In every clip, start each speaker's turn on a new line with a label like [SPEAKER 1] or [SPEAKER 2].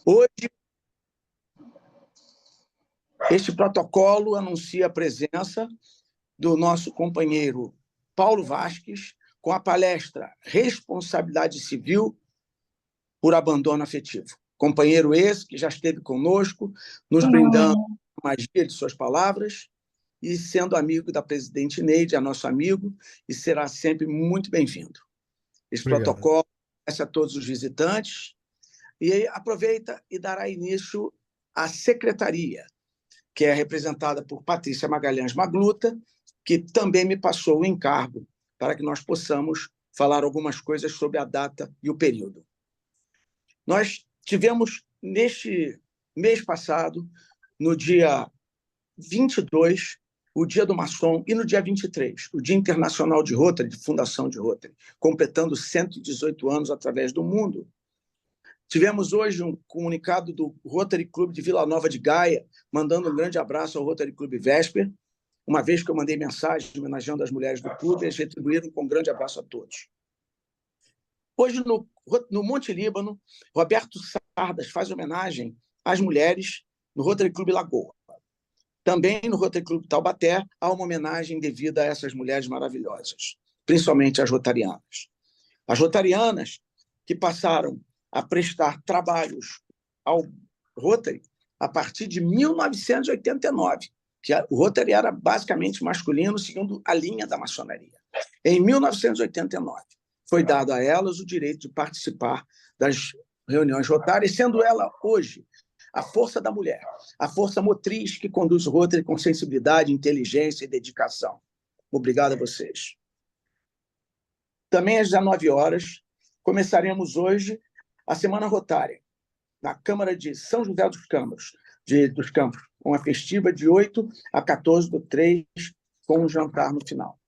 [SPEAKER 1] Hoje, este protocolo anuncia a presença do nosso companheiro Paulo Vasques com a palestra Responsabilidade Civil por Abandono Afetivo. Companheiro esse que já esteve conosco, nos brindando a magia de suas palavras e sendo amigo da presidente Neide, é nosso amigo, e será sempre muito bem-vindo. Esse protocolo agradece a todos os visitantes e aí aproveita e dará início à secretaria, que é representada por Patrícia Magalhães Magluta, que também me passou o encargo para que nós possamos falar algumas coisas sobre a data e o período. Nós tivemos, neste mês passado, no dia 22, o Dia do Maçom, e no dia 23, o Dia Internacional de Rotary, de Fundação de Rotary, completando 118 anos através do mundo. Tivemos hoje um comunicado do Rotary Clube de Vila Nova de Gaia, mandando um grande abraço ao Rotary Clube Vesper, uma vez que eu mandei mensagem homenageando as mulheres do clube, eles retribuíram com um grande abraço a todos. Hoje, no Monte Líbano, Roberto Sardas faz homenagem às mulheres no Rotary Clube Lagoa. Também no Rotary Clube Taubaté há uma homenagem devida a essas mulheres maravilhosas, principalmente as rotarianas. As rotarianas que passaram a prestar trabalhos ao Rotary a partir de 1989, que o Rotary era basicamente masculino, segundo a linha da maçonaria. Em 1989, foi dado a elas o direito de participar das reuniões rotárias, sendo ela hoje a força da mulher, a força motriz que conduz o Rotary com sensibilidade, inteligência e dedicação. Obrigado a vocês. Também às 19 horas, começaremos hoje a Semana Rotária, na Câmara de São José dos Campos, uma festiva de 8 a 14/3, com um jantar no final.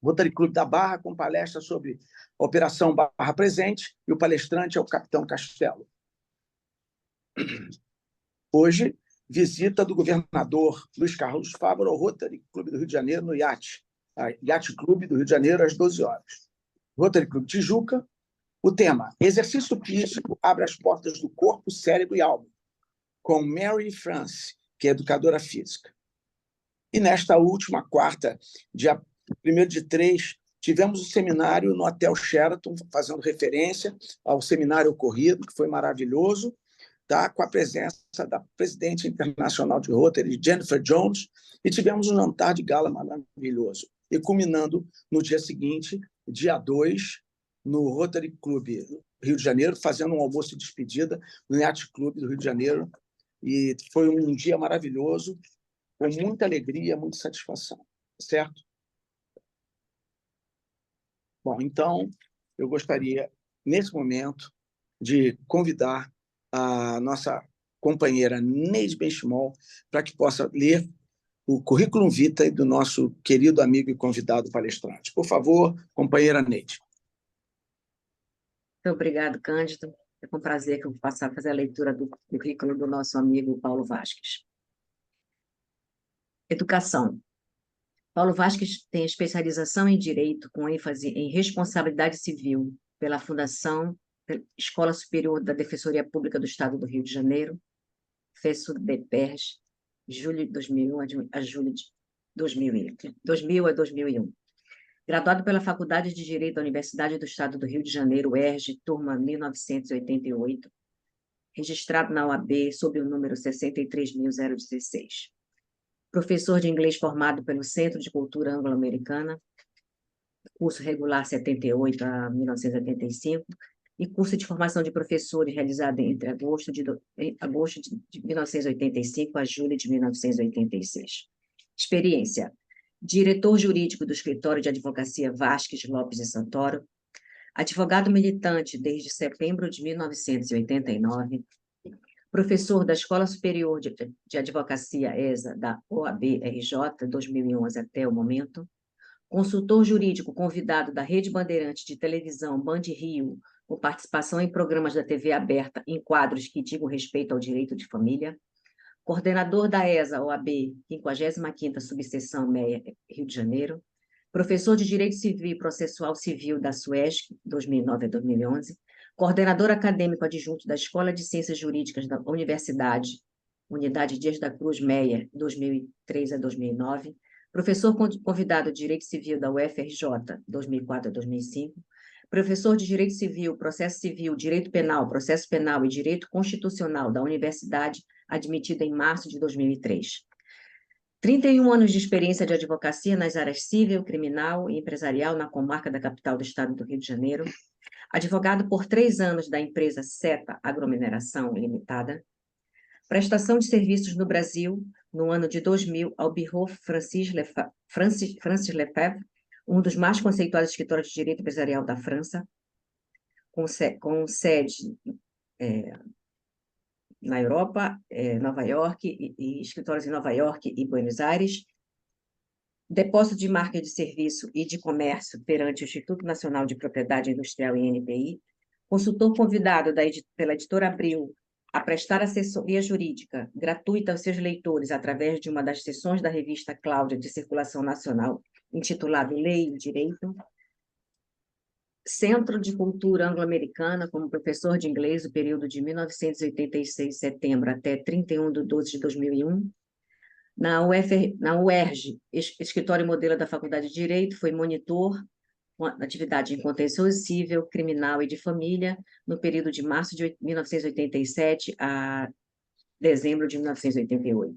[SPEAKER 1] Rotary Clube da Barra, com palestra sobre a Operação Barra Presente, e o palestrante é o Capitão Castelo. Hoje, visita do governador Luiz Carlos Fávaro ao Rotary Clube do Rio de Janeiro, no Yacht Clube do Rio de Janeiro, às 12 horas. Rotary Clube Tijuca, o tema Exercício Físico abre as portas do corpo, cérebro e alma, com Mary France, que é educadora física. E nesta última quarta, dia 1/3, tivemos o seminário no Hotel Sheraton, fazendo referência ao seminário ocorrido, que foi maravilhoso, tá? Com a presença da presidente internacional de Rotary, Jennifer Jones, e tivemos um jantar de gala maravilhoso. E culminando no dia seguinte, dia 2, no Rotary Clube Rio de Janeiro, fazendo um almoço de despedida no Yacht Clube do Rio de Janeiro. E foi um dia maravilhoso, com muita alegria, muita satisfação. Certo? Bom, então, eu gostaria, nesse momento, de convidar a nossa companheira Neide Benchimol para que possa ler o currículo vitae do nosso querido amigo e convidado palestrante. Por favor, companheira Neide.
[SPEAKER 2] Muito obrigado, Cândido. É com prazer que eu vou passar a fazer a leitura do currículo do nosso amigo Paulo Vasques. Educação. Paulo Vasques tem especialização em Direito, com ênfase em Responsabilidade Civil, pela Fundação Escola Superior da Defensoria Pública do Estado do Rio de Janeiro, FESUDEPERJ, julho de 2001 a julho de 2000 a 2001. Graduado pela Faculdade de Direito da Universidade do Estado do Rio de Janeiro, UERJ, turma 1988, registrado na OAB sob o número 63.016. Professor de inglês formado pelo Centro de Cultura Anglo-Americana, curso regular 78 a 1985, e curso de formação de professores realizado entre agosto de 1985 a julho de 1986. Experiência: diretor jurídico do Escritório de Advocacia Vasques, Lopes e Santoro, advogado militante desde setembro de 1989, professor da Escola Superior de Advocacia ESA da OAB-RJ, 2011 até o momento, consultor jurídico convidado da Rede Bandeirantes de Televisão Band Rio, com participação em programas da TV aberta em quadros que digam respeito ao direito de família, coordenador da ESA OAB, 55ª Subseção MEIA, Rio de Janeiro, professor de Direito Civil e Processual Civil da SUESC, 2009 a 2011, coordenador acadêmico adjunto da Escola de Ciências Jurídicas da Universidade, Unidade Dias da Cruz Meia, 2003 a 2009, professor convidado de Direito Civil da UFRJ, 2004 a 2005, professor de Direito Civil, Processo Civil, Direito Penal, Processo Penal e Direito Constitucional da Universidade, admitido em março de 2003. 31 anos de experiência de advocacia nas áreas civil, criminal e empresarial na comarca da capital do estado do Rio de Janeiro. Advogado por 3 anos da empresa SETA Agromineração Limitada. Prestação de serviços no Brasil, no ano de 2000, ao Bureau Francis Lefebvre, um dos mais conceituados escritórios de direito empresarial da França, com sede na Europa, Nova York, e escritórios em Nova York e Buenos Aires. Depósito de marca de serviço e de comércio perante o Instituto Nacional de Propriedade Industrial, INPI. Consultor convidado pela editora Abril a prestar assessoria jurídica gratuita aos seus leitores através de uma das seções da revista Cláudia de circulação nacional, intitulada Lei e Direito. Centro de Cultura Anglo-Americana, como professor de inglês, no período de 1986, setembro, até 31 de 12 de 2001. Na UERJ, escritório modelo da Faculdade de Direito, foi monitor com atividade em contencioso civil, criminal e de família, no período de março de 1987 a dezembro de 1988.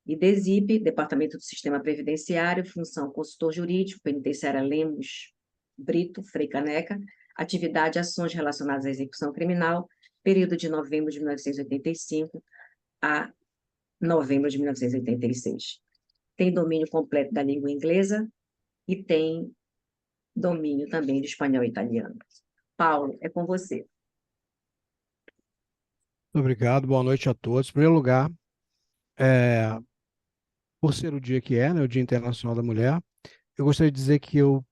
[SPEAKER 2] E DESIP, Departamento do Sistema Previdenciário, função consultor jurídico, penitenciária Lemos Brito, Frei Caneca, atividade ações relacionadas à execução criminal, período de novembro de 1985 a novembro de 1986. Tem domínio completo da língua inglesa e tem domínio também de espanhol e italiano. Paulo, é com você.
[SPEAKER 3] Obrigado, boa noite a todos. Em primeiro lugar, por ser o dia que é, né, o Dia Internacional da Mulher, eu gostaria de dizer que eu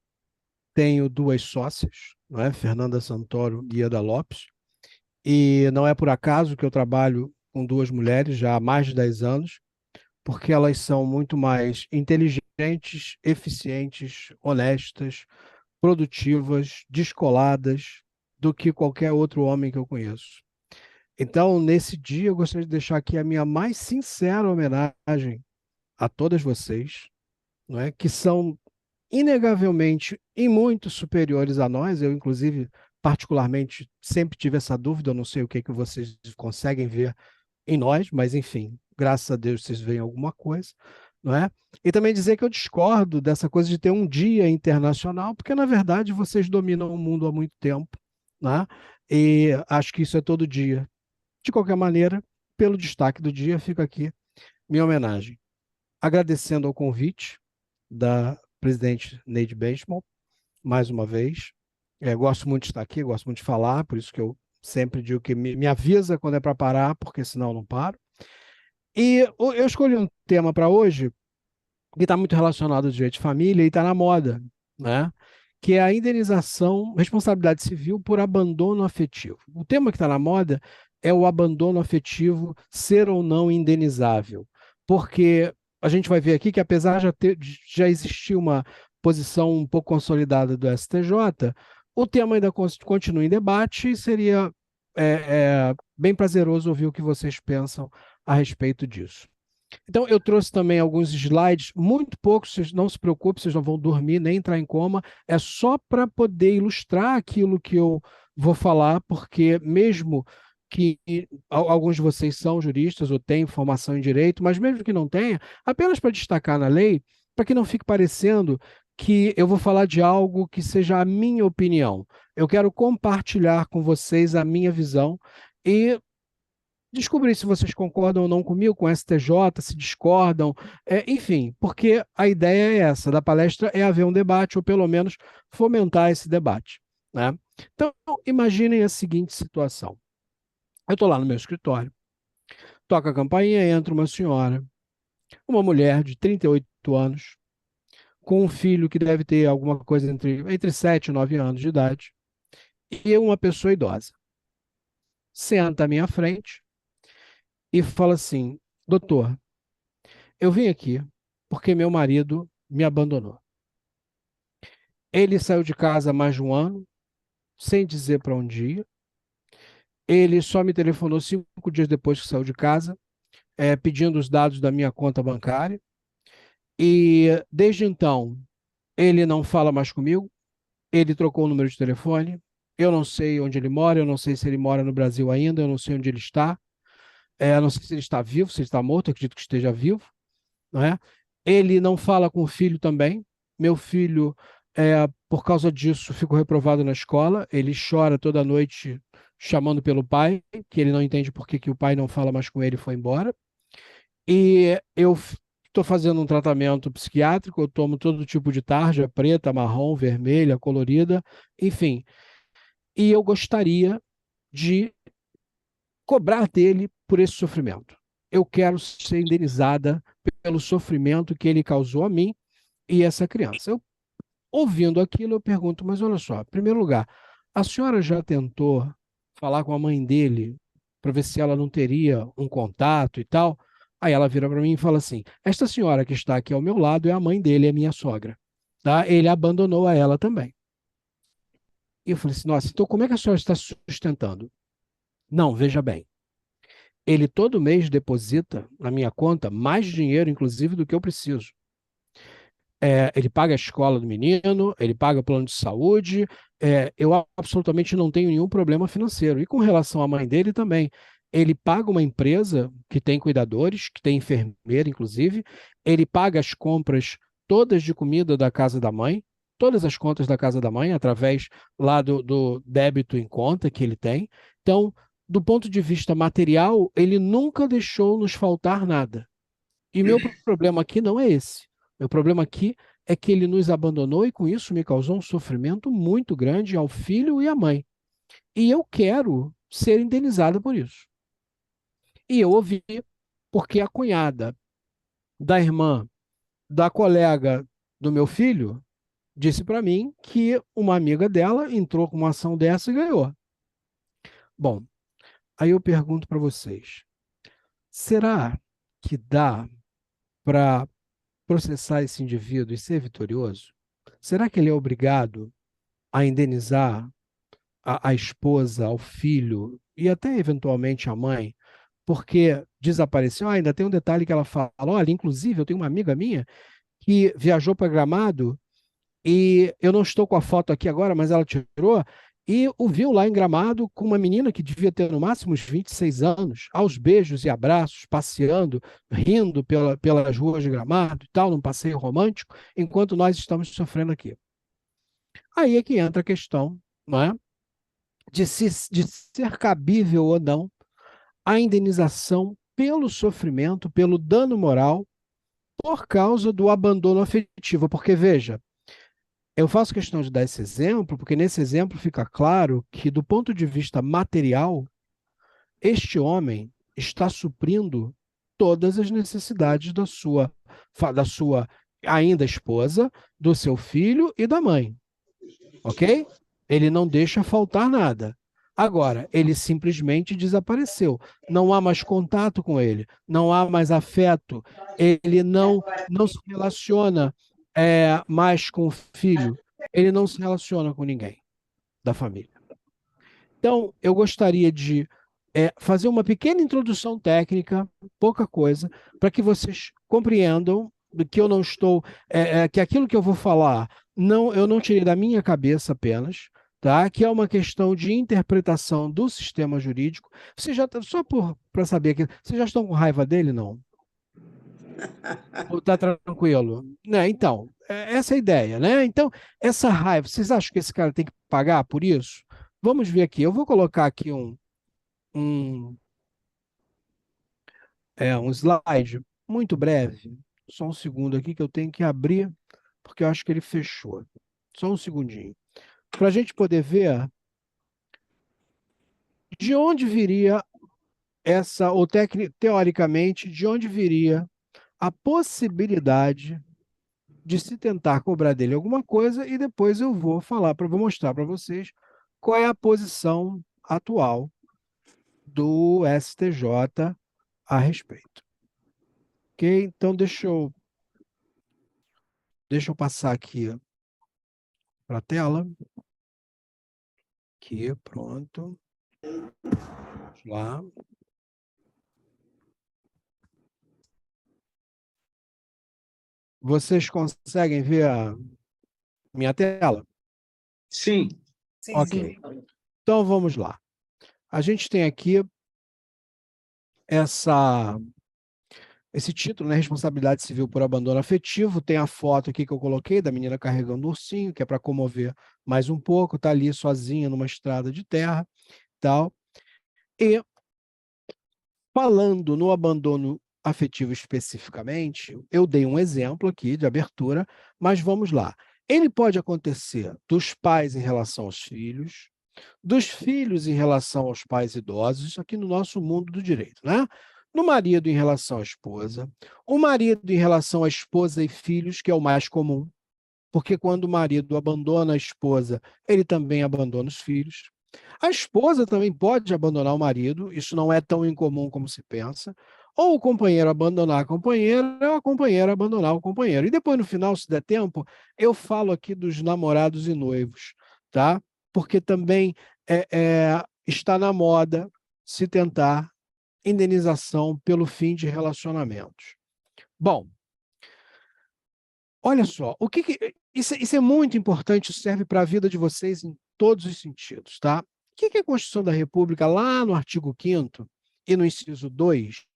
[SPEAKER 3] tenho 2 sócias, não é? Fernanda Santoro e Ieda Lopes, e não é por acaso que eu trabalho com 2 mulheres já há mais de 10 anos, porque elas são muito mais inteligentes, eficientes, honestas, produtivas, descoladas do que qualquer outro homem que eu conheço. Então, nesse dia, eu gostaria de deixar aqui a minha mais sincera homenagem a todas vocês, não é? Que são inegavelmente e muito superiores a nós. Eu, inclusive, particularmente, sempre tive essa dúvida, eu não sei o que vocês conseguem ver em nós, mas, enfim, graças a Deus vocês veem alguma coisa, não é? E também dizer que eu discordo dessa coisa de ter um dia internacional, porque, na verdade, vocês dominam o mundo há muito tempo, né? E acho que isso é todo dia. De qualquer maneira, pelo destaque do dia, fica aqui minha homenagem. Agradecendo ao convite da presidente Neide Benchimol, mais uma vez. Gosto muito de estar aqui, gosto muito de falar, por isso que eu sempre digo que me avisa quando é para parar, porque senão eu não paro. E eu escolhi um tema para hoje que está muito relacionado ao direito de família e está na moda, né? Que é a indenização, responsabilidade civil por abandono afetivo. O tema que está na moda é o abandono afetivo ser ou não indenizável, porque a gente vai ver aqui que apesar de já existir uma posição um pouco consolidada do STJ, o tema ainda continua em debate e seria bem prazeroso ouvir o que vocês pensam a respeito disso. Então, eu trouxe também alguns slides, muito poucos, vocês não se preocupem, vocês não vão dormir nem entrar em coma, é só para poder ilustrar aquilo que eu vou falar, porque mesmo que alguns de vocês são juristas ou têm formação em direito, mas mesmo que não tenha, apenas para destacar na lei, para que não fique parecendo que eu vou falar de algo que seja a minha opinião. Eu quero compartilhar com vocês a minha visão e descobrir se vocês concordam ou não comigo, com o STJ, se discordam, enfim, porque a ideia é essa, da palestra é haver um debate, ou pelo menos fomentar esse debate, né? Então, imaginem a seguinte situação. Eu estou lá no meu escritório, toca a campainha, entra uma senhora, uma mulher de 38 anos, com um filho que deve ter alguma coisa entre 7 e 9 anos de idade, e uma pessoa idosa. Senta à minha frente e fala assim: doutor, eu vim aqui porque meu marido me abandonou. Ele saiu de casa há mais de um ano, sem dizer para onde ia, Ele só me telefonou 5 dias depois que saiu de casa, pedindo os dados da minha conta bancária. E desde então, ele não fala mais comigo, ele trocou o número de telefone. Eu não sei onde ele mora, eu não sei se ele mora no Brasil ainda, eu não sei onde ele está. Eu não sei se ele está vivo, se ele está morto, eu acredito que esteja vivo, não é? Ele não fala com o filho também. Meu filho, por causa disso, ficou reprovado na escola. Ele chora toda noite chamando pelo pai, que ele não entende por que que o pai não fala mais com ele e foi embora. E eu estou fazendo um tratamento psiquiátrico, eu tomo todo tipo de tarja, preta, marrom, vermelha, colorida, enfim. E eu gostaria de cobrar dele por esse sofrimento. Eu quero ser indenizada pelo sofrimento que ele causou a mim e essa criança. Ouvindo aquilo, eu pergunto, mas olha só, em primeiro lugar, a senhora já tentou falar com a mãe dele para ver se ela não teria um contato e tal? Aí ela vira para mim e fala assim: esta senhora que está aqui ao meu lado é a mãe dele, é minha sogra. Tá? Ele abandonou a ela também. E eu falei assim: nossa, então como é que a senhora está sustentando? Não, veja bem. Ele todo mês deposita na minha conta mais dinheiro, inclusive, do que eu preciso. Ele paga a escola do menino, ele paga o plano de saúde, eu absolutamente não tenho nenhum problema financeiro. E com relação à mãe dele também, ele paga uma empresa que tem cuidadores, que tem enfermeira, inclusive, ele paga as compras todas de comida da casa da mãe, todas as contas da casa da mãe, através lá do débito em conta que ele tem. Então, do ponto de vista material, ele nunca deixou nos faltar nada. E meu problema aqui não é esse. Meu problema aqui é que ele nos abandonou e com isso me causou um sofrimento muito grande ao filho e à mãe. E eu quero ser indenizada por isso. E eu ouvi porque a cunhada da irmã da colega do meu filho disse para mim que uma amiga dela entrou com uma ação dessa e ganhou. Bom, aí eu pergunto para vocês: será que dá para processar esse indivíduo e ser vitorioso? Será que ele é obrigado a indenizar a esposa, ao filho e até eventualmente a mãe, porque desapareceu? Ah, ainda tem um detalhe que ela fala: olha, inclusive eu tenho uma amiga minha que viajou para Gramado e eu não estou com a foto aqui agora, mas ela tirou e o viu lá em Gramado com uma menina que devia ter no máximo uns 26 anos, aos beijos e abraços, passeando, rindo pelas ruas de Gramado e tal, num passeio romântico, enquanto nós estamos sofrendo aqui. Aí é que entra a questão, não é? De ser cabível ou não a indenização pelo sofrimento, pelo dano moral, por causa do abandono afetivo. Porque, veja, eu faço questão de dar esse exemplo, porque nesse exemplo fica claro que, do ponto de vista material, este homem está suprindo todas as necessidades da sua ainda esposa, do seu filho e da mãe. Ok? Ele não deixa faltar nada. Agora, ele simplesmente desapareceu. Não há mais contato com ele, não há mais afeto, ele não se relaciona mais com o filho, ele não se relaciona com ninguém da família. Então, eu gostaria de fazer uma pequena introdução técnica, pouca coisa, para que vocês compreendam do que eu não estou, que aquilo que eu vou falar, não, eu não tirei da minha cabeça apenas, tá? Que é uma questão de interpretação do sistema jurídico. Você já só para saber que vocês já estão com raiva dele, não? Ou tá tranquilo? Né? Então, essa é a ideia, né? Então, essa raiva, vocês acham que esse cara tem que pagar por isso? Vamos ver aqui. Eu vou colocar aqui um, um slide muito breve. Só um segundo aqui que eu tenho que abrir, porque eu acho que ele fechou. Só um segundinho. Para a gente poder ver de onde viria ou teoricamente, de onde viria a possibilidade de se tentar cobrar dele alguma coisa e depois eu vou mostrar para vocês qual é a posição atual do STJ a respeito. Ok? Então, deixa eu passar aqui para a tela. Aqui, pronto. Vamos lá. Vocês conseguem ver a minha tela?
[SPEAKER 1] Sim.
[SPEAKER 3] Ok.
[SPEAKER 2] Sim, Paulo.
[SPEAKER 3] Então, vamos lá. A gente tem aqui esse título, né? Responsabilidade civil por abandono afetivo. Tem a foto aqui que eu coloquei da menina carregando o ursinho, que é para comover mais um pouco. Está ali sozinha numa estrada de terra, tal. E falando no abandono afetivo especificamente, eu dei um exemplo aqui de abertura, mas vamos lá. Ele pode acontecer dos pais em relação aos filhos, dos filhos em relação aos pais idosos, isso aqui no nosso mundo do direito, né? No marido em relação à esposa, o marido em relação à esposa e filhos, que é o mais comum, porque quando o marido abandona a esposa, ele também abandona os filhos. A esposa também pode abandonar o marido, isso não é tão incomum como se pensa. Ou o companheiro abandonar a companheira, ou a companheira abandonar o companheiro. E depois, no final, se der tempo, eu falo aqui dos namorados e noivos, tá? Porque também está na moda se tentar indenização pelo fim de relacionamentos. Bom, olha só, isso é muito importante, isso serve para a vida de vocês em todos os sentidos, tá? O que a Constituição da República, lá no artigo 5º e no inciso 2,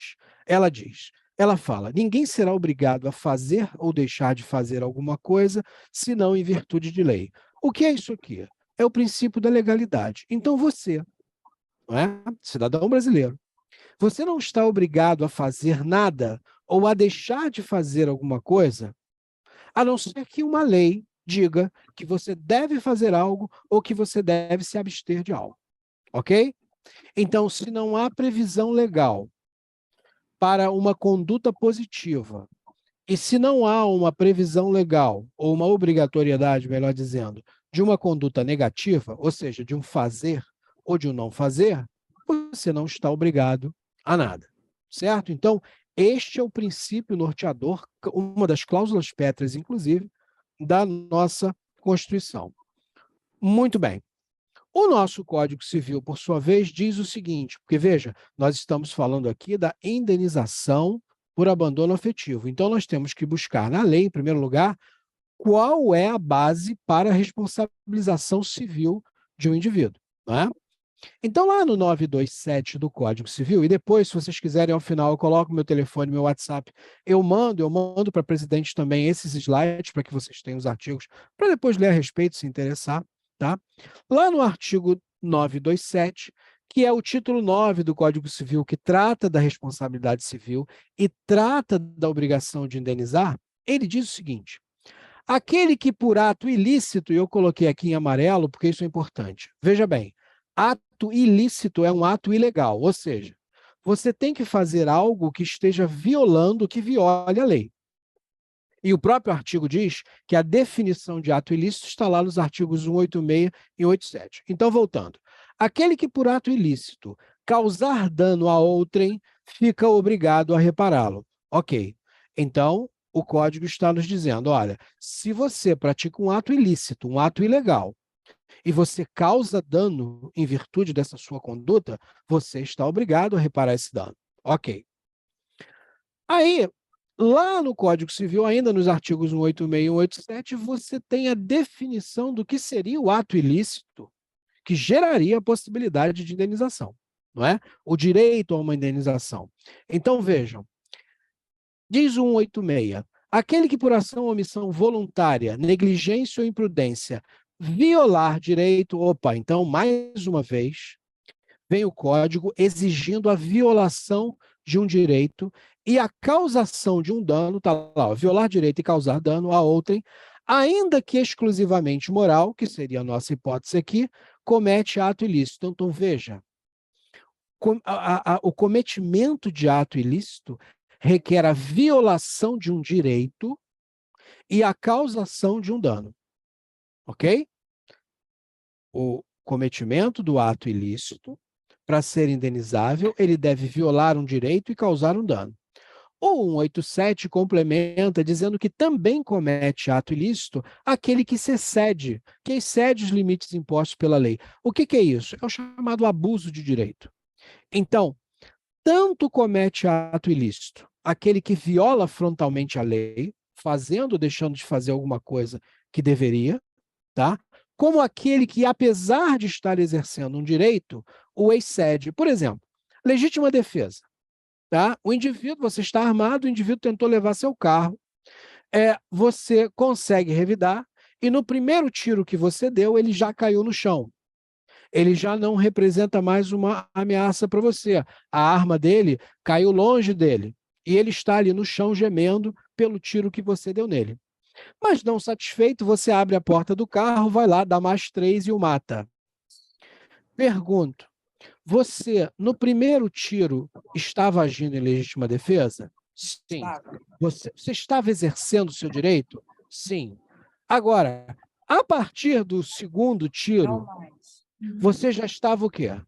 [SPEAKER 3] ela diz? Ela fala: ninguém será obrigado a fazer ou deixar de fazer alguma coisa, senão em virtude de lei. O que é isso aqui? É o princípio da legalidade. Então você, não é? Cidadão brasileiro, você não está obrigado a fazer nada ou a deixar de fazer alguma coisa, a não ser que uma lei diga que você deve fazer algo ou que você deve se abster de algo, ok? Então, se não há previsão legal para uma conduta positiva, e se não há uma previsão legal, ou uma obrigatoriedade, melhor dizendo, de uma conduta negativa, ou seja, de um fazer ou de um não fazer, você não está obrigado a nada, certo? Então, este é o princípio norteador, uma das cláusulas pétreas, inclusive, da nossa Constituição. Muito bem. O nosso Código Civil, por sua vez, diz o seguinte, porque veja, nós estamos falando aqui da indenização por abandono afetivo. Então, nós temos que buscar na lei, em primeiro lugar, qual é a base para a responsabilização civil de um indivíduo, não é? Então, lá no 927 do Código Civil, e depois, se vocês quiserem, ao final, eu coloco meu telefone, meu WhatsApp, eu mando para a presidente também esses slides, para que vocês tenham os artigos, para depois ler a respeito, se interessar, tá? Lá no artigo 927, que é o título 9 do Código Civil, que trata da responsabilidade civil e trata da obrigação de indenizar, ele diz o seguinte: aquele que por ato ilícito, e eu coloquei aqui em amarelo porque isso é importante, veja bem, ato ilícito é um ato ilegal, ou seja, você tem que fazer algo que esteja violando, que viole a lei. E o próprio artigo diz que a definição de ato ilícito está lá nos artigos 186 e 187. Então, voltando. Aquele que por ato ilícito causar dano a outrem, fica obrigado a repará-lo. Ok. Então, o Código está nos dizendo, olha, se você pratica um ato ilícito, um ato ilegal, e você causa dano em virtude dessa sua conduta, você está obrigado a reparar esse dano. Ok. Aí, lá no Código Civil, ainda nos artigos 186 e 187, você tem a definição do que seria o ato ilícito que geraria a possibilidade de indenização, não é? O direito a uma indenização. Então, vejam, diz o 186, aquele que por ação ou omissão voluntária, negligência ou imprudência, violar direito, então, mais uma vez, vem o Código exigindo a violação de um direito e a causação de um dano, está lá, ó, violar direito e causar dano a outrem, ainda que exclusivamente moral, que seria a nossa hipótese aqui, comete ato ilícito. Então, veja, o cometimento de ato ilícito requer a violação de um direito e a causação de um dano, ok? O cometimento do ato ilícito, para ser indenizável, ele deve violar um direito e causar um dano. O 187 complementa dizendo que também comete ato ilícito aquele que se excede, que excede os limites impostos pela lei. O que é isso? É o chamado abuso de direito. Então, tanto comete ato ilícito aquele que viola frontalmente a lei, fazendo ou deixando de fazer alguma coisa que deveria, tá? Como aquele que, apesar de estar exercendo um direito, o excede. Por exemplo, legítima defesa. Tá? O indivíduo, você está armado, o indivíduo tentou levar seu carro, você consegue revidar, e no primeiro tiro que você deu, ele já caiu no chão. Ele já não representa mais uma ameaça para você. A arma dele caiu longe dele. E ele está ali no chão gemendo pelo tiro que você deu nele. Mas não satisfeito, você abre a porta do carro, vai lá, dá mais 3 e o mata. Pergunto, você, no primeiro tiro, estava agindo em legítima defesa? Sim. Você estava exercendo o seu direito? Sim. Agora, a partir do segundo tiro, você já estava o quê?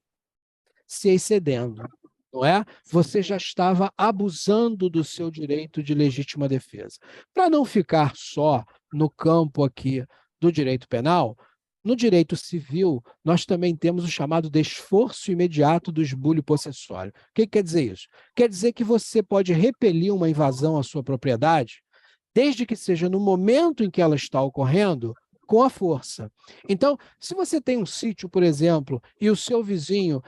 [SPEAKER 3] Se excedendo, não é? Você já estava abusando do seu direito de legítima defesa. Para não ficar só no campo aqui do direito penal, no direito civil, nós também temos o chamado desforço imediato do esbulho possessório. O que quer dizer isso? Quer dizer que você pode repelir uma invasão à sua propriedade, desde que seja no momento em que ela está ocorrendo, com a força. Então, se você tem um sítio, por exemplo, e o seu vizinho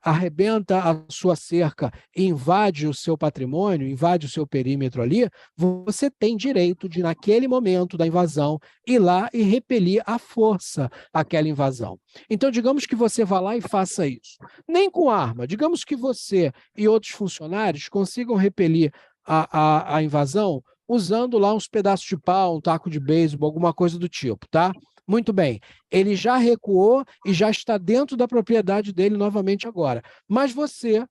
[SPEAKER 3] arrebenta a sua cerca e invade o seu patrimônio, invade o seu perímetro ali, você tem direito de, naquele momento da invasão, ir lá e repelir à força aquela invasão. Então, digamos que você vá lá e faça isso. Nem com arma. Digamos que você e outros funcionários consigam repelir a invasão usando lá uns pedaços de pau, um taco de beisebol, alguma coisa do tipo, tá? Muito bem. Ele já recuou e já está dentro da propriedade dele novamente agora. Mas você,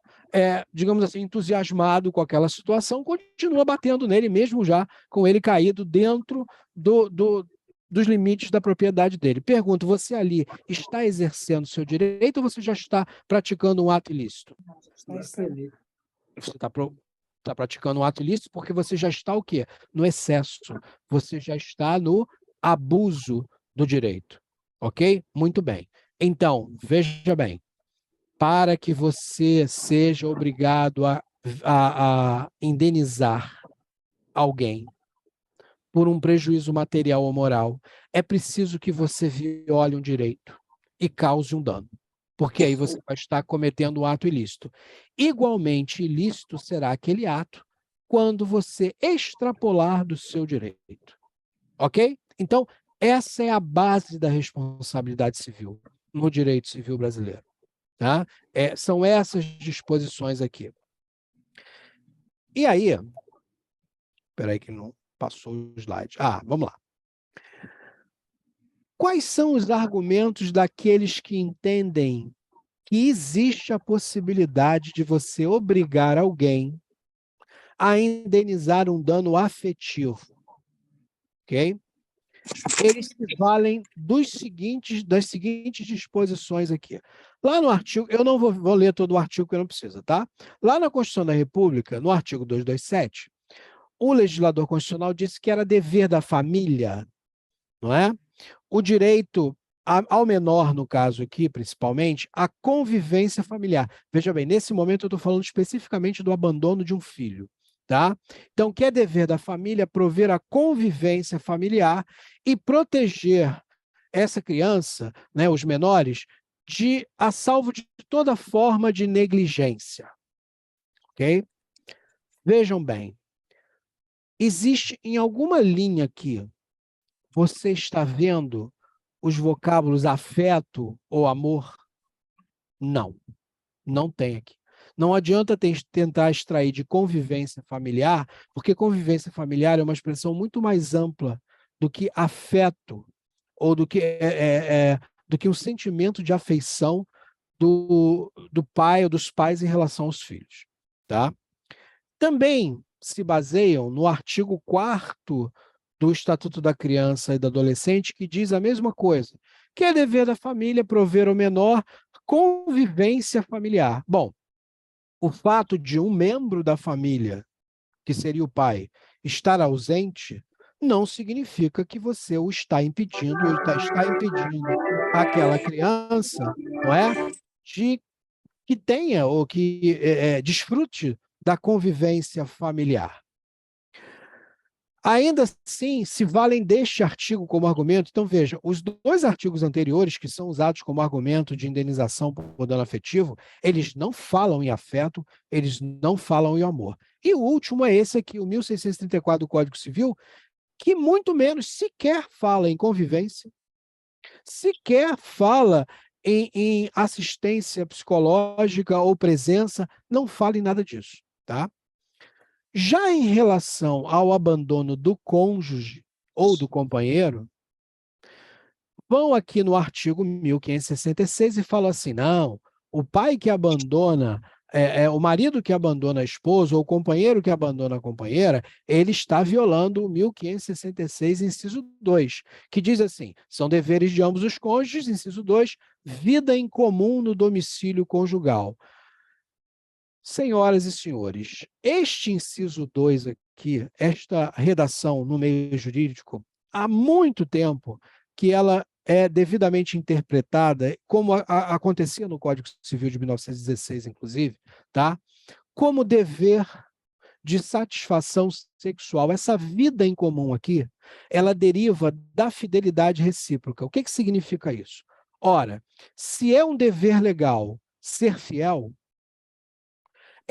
[SPEAKER 3] digamos assim, entusiasmado com aquela situação, continua batendo nele mesmo já com ele caído dentro dos limites da propriedade dele. Pergunto, você ali está exercendo seu direito ou você já está praticando um ato ilícito? Você está praticando um ato ilícito porque você já está o quê? No excesso. Você já está no abuso do direito. Ok? Muito bem. Então, veja bem, para que você seja obrigado a indenizar alguém por um prejuízo material ou moral, é preciso que você viole um direito e cause um dano, porque aí você vai estar cometendo um ato ilícito. Igualmente ilícito será aquele ato quando você extrapolar do seu direito. Ok? Então, essa é a base da responsabilidade civil no direito civil brasileiro. Tá? São essas disposições aqui. E aí, espera aí que não passou o slide. Vamos lá. Quais são os argumentos daqueles que entendem que existe a possibilidade de você obrigar alguém a indenizar um dano afetivo? Ok? Eles se valem das seguintes disposições aqui. Lá no artigo, eu não vou ler todo o artigo porque não precisa, tá? Lá na Constituição da República, no artigo 227, o legislador constitucional disse que era dever da família, não é? O direito ao menor, no caso aqui, principalmente, a convivência familiar. Veja bem, nesse momento eu estou falando especificamente do abandono de um filho. Tá? Então, que é dever da família prover a convivência familiar e proteger essa criança, né, os menores, a salvo de toda forma de negligência. Ok? Vejam bem, existe em alguma linha aqui, você está vendo os vocábulos afeto ou amor? Não, não tem aqui. Não adianta tentar extrair de convivência familiar, porque convivência familiar é uma expressão muito mais ampla do que afeto, ou do que um sentimento de afeição do pai ou dos pais em relação aos filhos. Tá? Também se baseiam no artigo 4º do Estatuto da Criança e do Adolescente, que diz a mesma coisa, que é dever da família prover ao menor convivência familiar. Bom, o fato de um membro da família, que seria o pai, estar ausente, não significa que você o está impedindo, ou está impedindo aquela criança, não é? De que tenha ou que desfrute da convivência familiar. Ainda assim, se valem deste artigo como argumento, então veja, os dois artigos anteriores que são usados como argumento de indenização por dano afetivo, eles não falam em afeto, eles não falam em amor. E o último é esse aqui, o 1634 do Código Civil, que muito menos sequer fala em convivência, sequer fala em assistência psicológica ou presença, não fala em nada disso, tá? Já em relação ao abandono do cônjuge ou do companheiro, vão aqui no artigo 1566 e falam assim: não, o pai que abandona, o marido que abandona a esposa ou o companheiro que abandona a companheira, ele está violando o 1566, inciso 2, que diz assim: são deveres de ambos os cônjuges, inciso 2, vida em comum no domicílio conjugal. Senhoras e senhores, este inciso 2 aqui, esta redação no meio jurídico, há muito tempo que ela é devidamente interpretada, como acontecia no Código Civil de 1916, inclusive, tá? Como dever de satisfação sexual. Essa vida em comum aqui, ela deriva da fidelidade recíproca. O que significa isso? Ora, se é um dever legal ser fiel,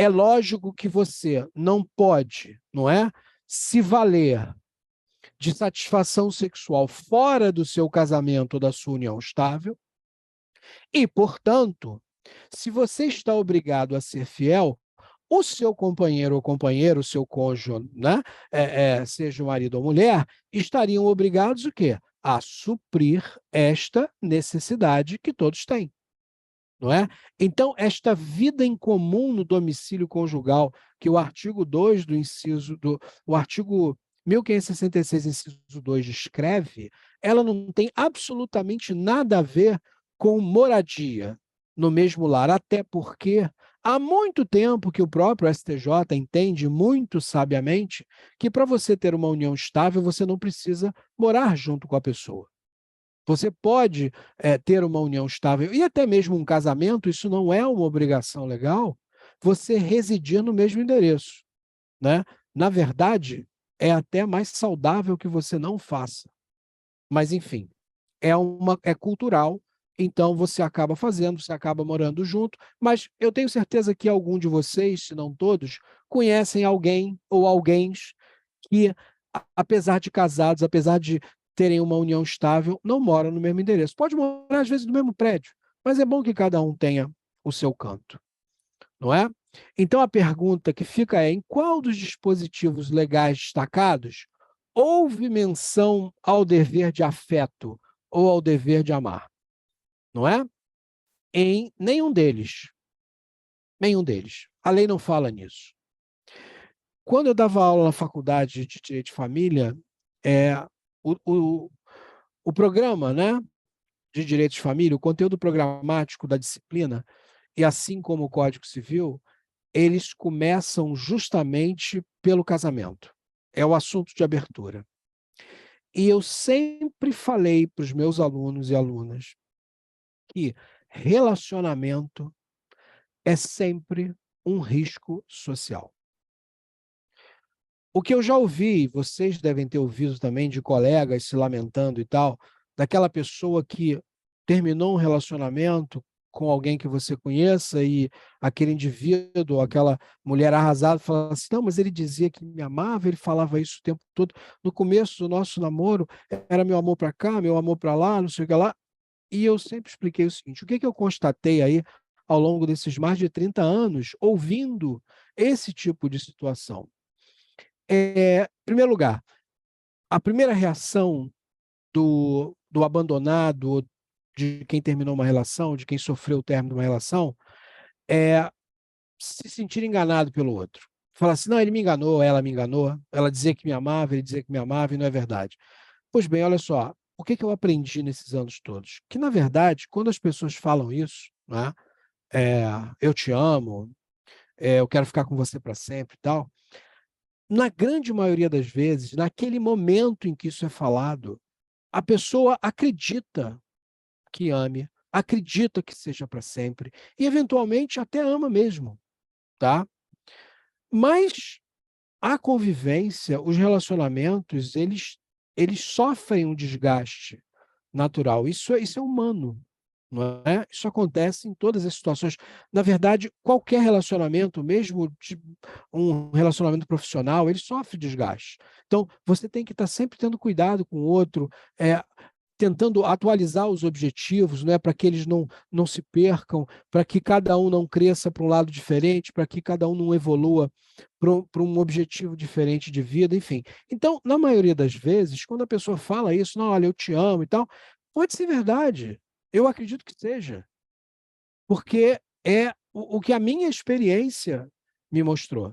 [SPEAKER 3] é lógico que você não pode, não é, se valer de satisfação sexual fora do seu casamento ou da sua união estável. E, portanto, se você está obrigado a ser fiel, o seu companheiro ou companheira, o seu cônjuge, né, seja marido ou mulher, estariam obrigados o quê? A suprir esta necessidade que todos têm. Não é? Então, esta vida em comum no domicílio conjugal, que o artigo 2 o artigo 1566, inciso 2 descreve, ela não tem absolutamente nada a ver com moradia no mesmo lar, até porque há muito tempo que o próprio STJ entende muito sabiamente que para você ter uma união estável, você não precisa morar junto com a pessoa. Você pode ter uma união estável e até mesmo um casamento, isso não é uma obrigação legal, você residir no mesmo endereço, né? Na verdade, é até mais saudável que você não faça. Mas, enfim, é cultural, então você acaba fazendo, você acaba morando junto, mas eu tenho certeza que algum de vocês, se não todos, conhecem alguém ou alguéns que, apesar de casados, apesar de terem uma união estável, não moram no mesmo endereço. Pode morar, às vezes, no mesmo prédio, mas é bom que cada um tenha o seu canto, não é? Então, a pergunta que fica é: em qual dos dispositivos legais destacados houve menção ao dever de afeto ou ao dever de amar? Não é? Em nenhum deles. Nenhum deles. A lei não fala nisso. Quando eu dava aula na faculdade de Direito de Família, o, o, o programa, né, de Direito de Família, o conteúdo programático da disciplina, e assim como o Código Civil, eles começam justamente pelo casamento. É o assunto de abertura. E eu sempre falei para os meus alunos e alunas que relacionamento é sempre um risco social. O que eu já ouvi, vocês devem ter ouvido também de colegas se lamentando e tal, daquela pessoa que terminou um relacionamento com alguém que você conheça e aquele indivíduo, aquela mulher arrasada, fala assim: não, mas ele dizia que me amava, ele falava isso o tempo todo. No começo do nosso namoro, era meu amor para cá, meu amor para lá, não sei o que lá. E eu sempre expliquei o seguinte: o que eu constatei aí ao longo desses mais de 30 anos, ouvindo esse tipo de situação? Em primeiro lugar, a primeira reação do abandonado, de quem terminou uma relação, de quem sofreu o término de uma relação, é se sentir enganado pelo outro. Falar assim: não, ele me enganou, ela me enganou, ela dizia que me amava, ele dizia que me amava e não é verdade. Pois bem, olha só, o que eu aprendi nesses anos todos? Que, na verdade, quando as pessoas falam isso, né, eu te amo, eu quero ficar com você para sempre e tal, na grande maioria das vezes, naquele momento em que isso é falado, a pessoa acredita que ame, acredita que seja para sempre, e eventualmente até ama mesmo, tá? Mas a convivência, os relacionamentos, eles sofrem um desgaste natural. Isso é humano, não é? Isso acontece em todas as situações. Na verdade, qualquer relacionamento, mesmo um relacionamento profissional, ele sofre desgaste. Então, você tem que estar sempre tendo cuidado com o outro, tentando atualizar os objetivos, né, para que eles não se percam, para que cada um não cresça para um lado diferente, para que cada um não evolua para um objetivo diferente de vida, enfim. Então, na maioria das vezes, quando a pessoa fala isso, não, olha, eu te amo e tal, pode ser verdade. Eu acredito que seja, porque é o que a minha experiência me mostrou.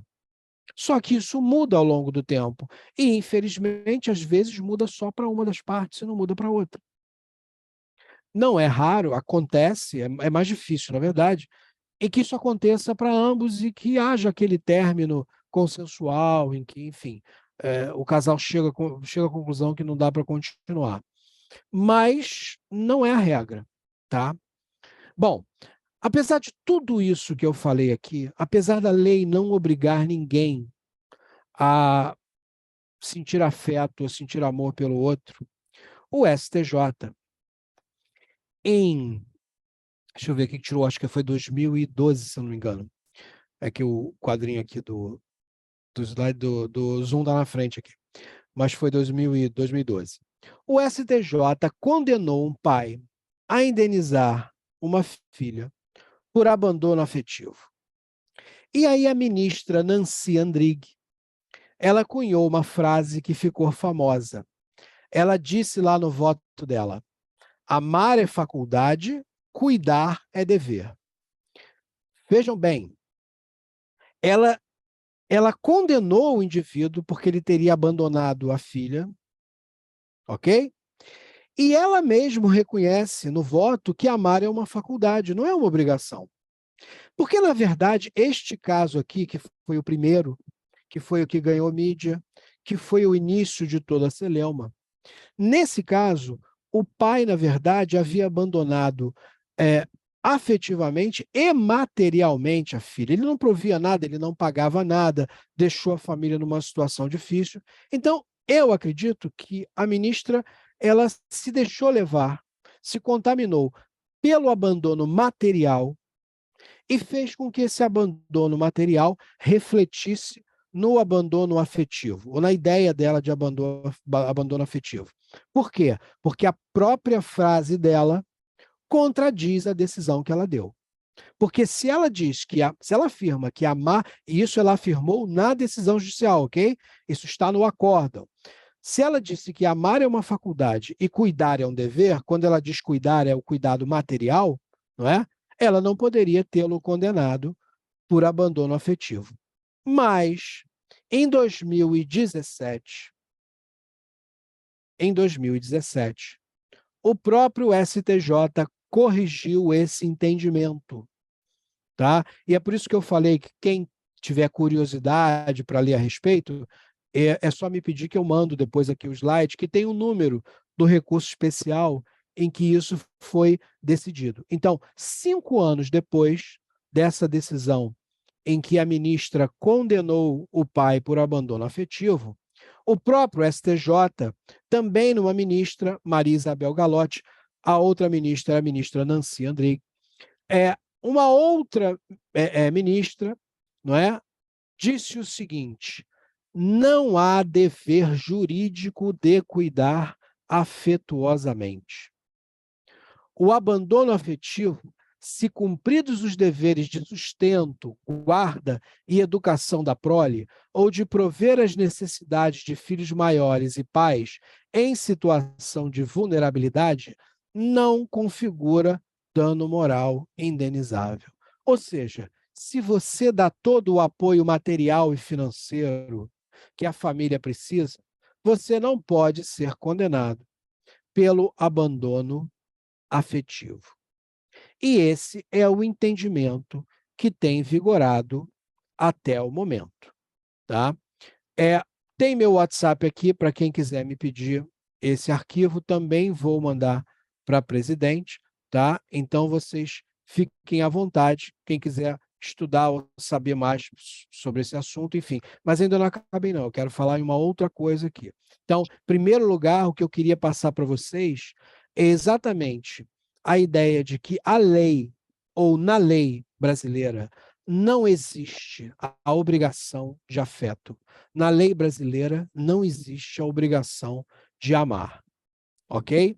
[SPEAKER 3] Só que isso muda ao longo do tempo. E, infelizmente, às vezes muda só para uma das partes e não muda para a outra. Não é raro, acontece, é mais difícil, na verdade, e que isso aconteça para ambos e que haja aquele término consensual, em que, enfim, o casal chega à conclusão que não dá para continuar. Mas não é a regra, tá? Bom, apesar de tudo isso que eu falei aqui, apesar da lei não obrigar ninguém a sentir afeto ou sentir amor pelo outro, o STJ, deixa eu ver aqui que tirou, acho que foi 2012, se eu não me engano. É que o quadrinho aqui do slide do Zoom está na frente aqui. Mas foi 2012. O STJ condenou um pai a indenizar uma filha por abandono afetivo. E aí a ministra Nancy Andrighi, ela cunhou uma frase que ficou famosa. Ela disse lá no voto dela: amar é faculdade, cuidar é dever. Vejam bem, ela condenou o indivíduo porque ele teria abandonado a filha, ok? E ela mesma reconhece no voto que amar é uma faculdade, não é uma obrigação. Porque, na verdade, este caso aqui, que foi o primeiro, que foi o que ganhou mídia, que foi o início de toda a celeuma, nesse caso, o pai, na verdade, havia abandonado afetivamente e materialmente a filha. Ele não provia nada, ele não pagava nada, deixou a família numa situação difícil. Então, eu acredito que a ministra ela se deixou levar, se contaminou pelo abandono material e fez com que esse abandono material refletisse no abandono afetivo, ou na ideia dela de abandono afetivo. Por quê? Porque a própria frase dela contradiz a decisão que ela deu. Porque se ela se ela afirma que amar, e isso ela afirmou na decisão judicial, ok? Isso está no acórdão. Se ela disse que amar é uma faculdade e cuidar é um dever, quando ela diz cuidar é o cuidado material, não é? Ela não poderia tê-lo condenado por abandono afetivo. Mas, em 2017, o próprio STJ corrigiu esse entendimento, tá? E é por isso que eu falei que quem tiver curiosidade para ler a respeito, é só me pedir que eu mando depois aqui o slide, que tem o número do recurso especial em que isso foi decidido. Então, 5 anos depois dessa decisão em que a ministra condenou o pai por abandono afetivo, o próprio STJ, também numa ministra, Maria Isabel Galotti, a outra ministra, a ministra Nancy Andrighi, uma outra ministra, não é, disse o seguinte: não há dever jurídico de cuidar afetuosamente. O abandono afetivo, se cumpridos os deveres de sustento, guarda e educação da prole, ou de prover as necessidades de filhos maiores e pais em situação de vulnerabilidade, não configura dano moral indenizável. Ou seja, se você dá todo o apoio material e financeiro que a família precisa, você não pode ser condenado pelo abandono afetivo. E esse é o entendimento que tem vigorado até o momento, tá? Tem meu WhatsApp aqui para quem quiser me pedir esse arquivo, também vou mandar para a presidente, tá? Então vocês fiquem à vontade, quem quiser estudar ou saber mais sobre esse assunto, enfim. Mas ainda não acabei não, eu quero falar em uma outra coisa aqui. Então, em primeiro lugar, o que eu queria passar para vocês é exatamente a ideia de que a lei, ou na lei brasileira, não existe a obrigação de afeto. Na lei brasileira, não existe a obrigação de amar, ok?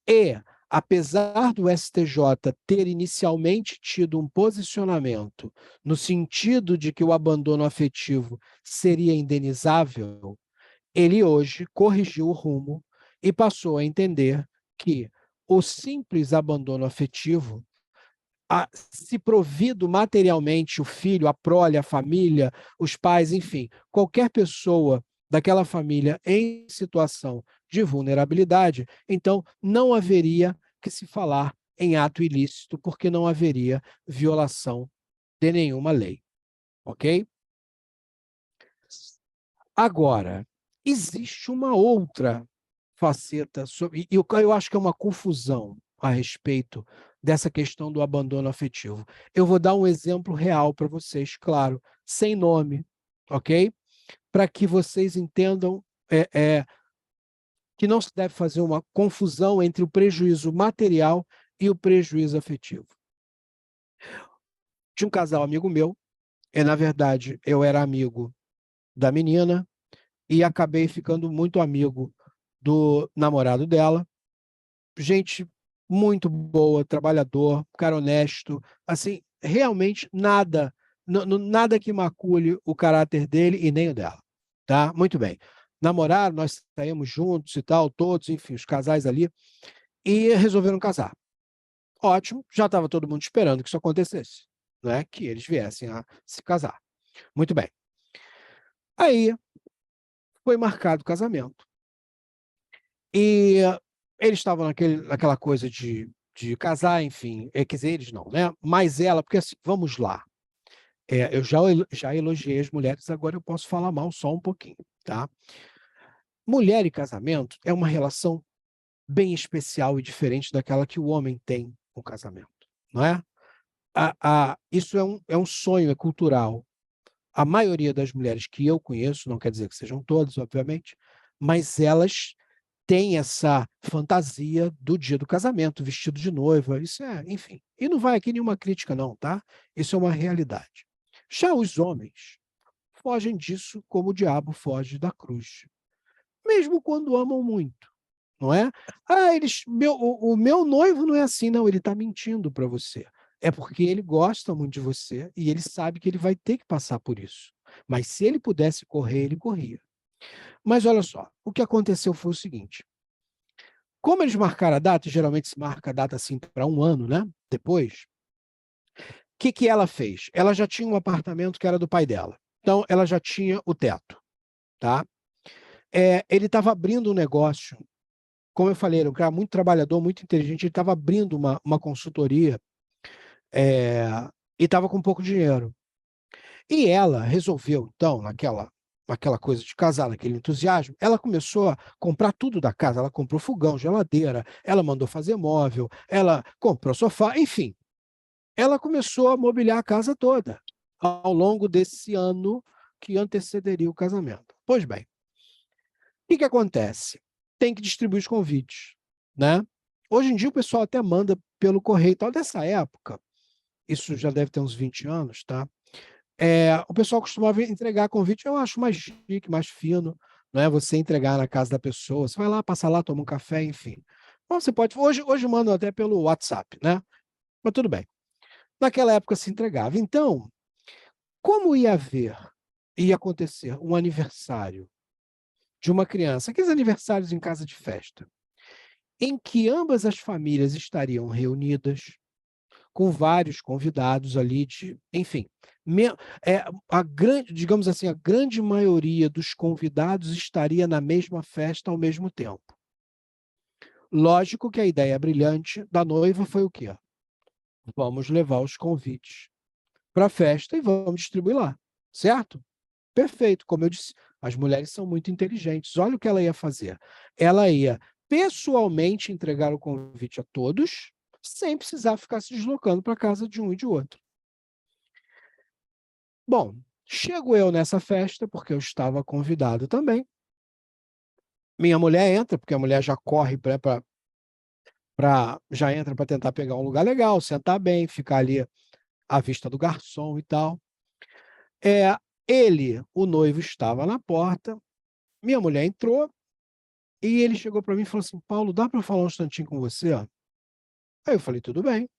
[SPEAKER 3] E, apesar do STJ ter inicialmente tido um posicionamento no sentido de que o abandono afetivo seria indenizável, ele hoje corrigiu o rumo e passou a entender que o simples abandono afetivo, se provido materialmente o filho, a prole, a família, os pais, enfim, qualquer pessoa daquela família em situação de vulnerabilidade, então não haveria que se falar em ato ilícito, porque não haveria violação de nenhuma lei, ok? Agora, existe uma outra faceta, e eu acho que é uma confusão a respeito dessa questão do abandono afetivo. Eu vou dar um exemplo real para vocês, claro, sem nome, ok? Para que vocês entendam que não se deve fazer uma confusão entre o prejuízo material e o prejuízo afetivo. Tinha um casal amigo meu, na verdade, eu era amigo da menina e acabei ficando muito amigo do namorado dela. Gente muito boa, trabalhador, cara honesto, assim, realmente nada que macule o caráter dele e nem o dela, tá? Muito bem. Namoraram, nós saímos juntos e tal, todos, enfim, os casais ali, e resolveram casar. Ótimo, já estava todo mundo esperando que isso acontecesse, né? Que eles viessem a se casar. Muito bem. Aí foi marcado o casamento. E eles estavam naquela coisa de casar, enfim, quer dizer, eles não, né? Mas ela, porque assim, vamos lá, eu já elogiei as mulheres, agora eu posso falar mal só um pouquinho, tá? Mulher e casamento é uma relação bem especial e diferente daquela que o homem tem com o casamento, não é? Isso é um sonho, é cultural. A maioria das mulheres que eu conheço, não quer dizer que sejam todas, obviamente, mas elas tem essa fantasia do dia do casamento, vestido de noiva, isso enfim. E não vai aqui nenhuma crítica não, tá? Isso é uma realidade. Já os homens fogem disso como o diabo foge da cruz, mesmo quando amam muito, não é? O meu noivo não é assim, não, ele está mentindo para você. É porque ele gosta muito de você e ele sabe que ele vai ter que passar por isso. Mas se ele pudesse correr, ele corria. Mas olha só, o que aconteceu foi o seguinte: como eles marcaram a data, geralmente se marca a data assim para um ano, né? Depois, o que ela fez? Ela já tinha um apartamento que era do pai dela. Então, ela já tinha o teto, tá? Ele estava abrindo um negócio, como eu falei, ele era um cara muito trabalhador, muito inteligente, ele estava abrindo uma consultoria e estava com pouco dinheiro. E ela resolveu, então, naquela coisa de casar, naquele entusiasmo, ela começou a comprar tudo da casa. Ela comprou fogão, geladeira, ela mandou fazer móvel, ela comprou sofá, enfim. Ela começou a mobiliar a casa toda ao longo desse ano que antecederia o casamento. Pois bem, o que acontece? Tem que distribuir os convites, né? Hoje em dia o pessoal até manda pelo correio e tal. Dessa época, isso já deve ter uns 20 anos, tá? O pessoal costumava entregar convite, eu acho mais chique, mais fino, não é? Você entregar na casa da pessoa, você vai lá, passa lá, toma um café, enfim. Bom, você pode, hoje mandam até pelo WhatsApp, né? Mas tudo bem. Naquela época se entregava. Então, como ia acontecer um aniversário de uma criança, aqueles aniversários em casa de festa, em que ambas as famílias estariam reunidas, com vários convidados ali enfim, digamos assim, a grande maioria dos convidados estaria na mesma festa ao mesmo tempo. Lógico que a ideia brilhante da noiva foi o quê? Vamos levar os convites para a festa e vamos distribuir lá, certo? Perfeito, como eu disse, as mulheres são muito inteligentes. Olha o que ela ia fazer. Ela ia pessoalmente entregar o convite a todos, sem precisar ficar se deslocando para a casa de um e de outro. Bom, chego eu nessa festa, porque eu estava convidado também. Minha mulher entra, porque a mulher já corre já entra para tentar pegar um lugar legal, sentar bem, ficar ali à vista do garçom e tal. O noivo estava na porta, minha mulher entrou e ele chegou para mim e falou assim: Paulo, dá para falar um instantinho com você? Aí eu falei: tudo bem.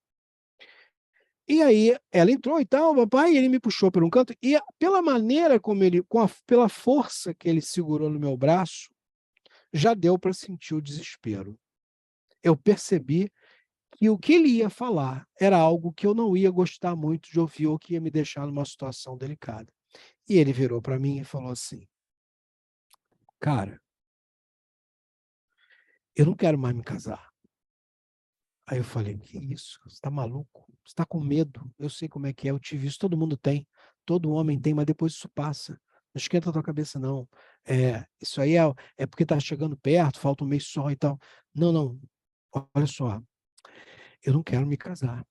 [SPEAKER 3] E aí ela entrou e tal, papai, e ele me puxou por um canto, e pela maneira como ele, pela força que ele segurou no meu braço, já deu para sentir o desespero. Eu percebi que o que ele ia falar era algo que eu não ia gostar muito de ouvir ou que ia me deixar numa situação delicada. E ele virou para mim e falou assim: cara, eu não quero mais me casar. Aí eu falei: que isso? Você está maluco? Você está com medo? Eu sei como é que é, eu tive isso, todo mundo tem. Todo homem tem, mas depois isso passa. Não esquenta a tua cabeça, não. Isso aí é porque está chegando perto, falta um mês só e tal. Não, não. Olha só, eu não quero me casar.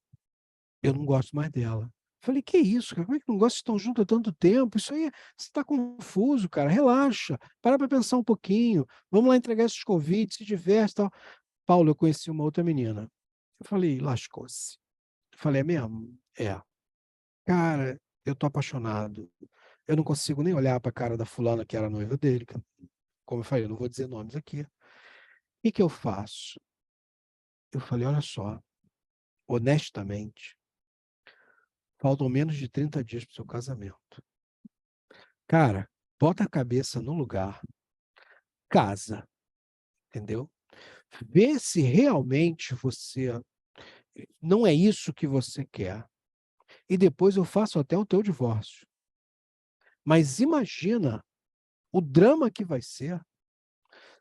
[SPEAKER 3] Eu não gosto mais dela. Falei: que isso, cara? Como é que não gosta? Vocês estão juntos há tanto tempo? Isso aí, você está confuso, cara. Relaxa. Para pensar um pouquinho. Vamos lá entregar esses convites, se diverte e tal. Paulo, eu conheci uma outra menina. Eu falei: lascou-se. Eu falei: é mesmo? É. Cara, eu tô apaixonado. Eu não consigo nem olhar para a cara da fulana que era noiva dele. Como eu falei, eu não vou dizer nomes aqui. O que eu faço? Eu falei: olha só, honestamente, faltam menos de 30 dias para o seu casamento. Cara, bota a cabeça no lugar, casa, entendeu? Vê se realmente não é isso que você quer. E depois eu faço até o teu divórcio. Mas imagina o drama que vai ser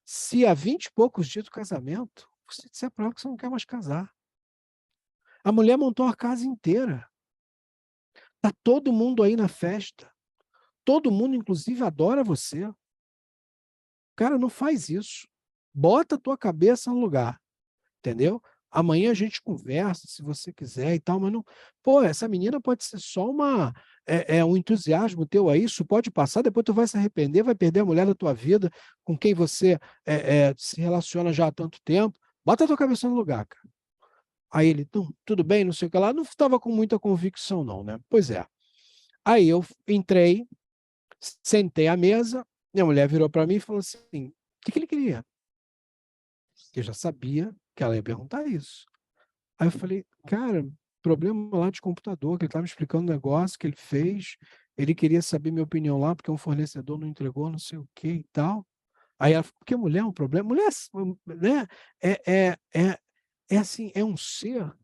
[SPEAKER 3] se há 20 e poucos dias do casamento você disser para ela que você não quer mais casar. A mulher montou a casa inteira. Tá todo mundo aí na festa. Todo mundo, inclusive, adora você. Cara, não faz isso. Bota a tua cabeça no lugar, entendeu? Amanhã a gente conversa, se você quiser e tal, mas não. Pô, essa menina pode ser só um entusiasmo teu aí, isso pode passar, depois tu vai se arrepender, vai perder a mulher da tua vida, com quem você se relaciona já há tanto tempo. Bota a tua cabeça no lugar, cara. Aí ele: tudo bem, não sei o que lá, não estava com muita convicção, não, né? Pois é. Aí eu entrei, sentei à mesa, minha mulher virou para mim e falou assim: o que ele queria? Eu já sabia que ela ia perguntar isso. Aí eu falei: cara, problema lá de computador, que ele estava me explicando um negócio que ele fez, ele queria saber minha opinião lá, porque um fornecedor não entregou, não sei o que e tal. Aí ela falou: porque mulher é um problema? Mulher, né? É assim, é um ser.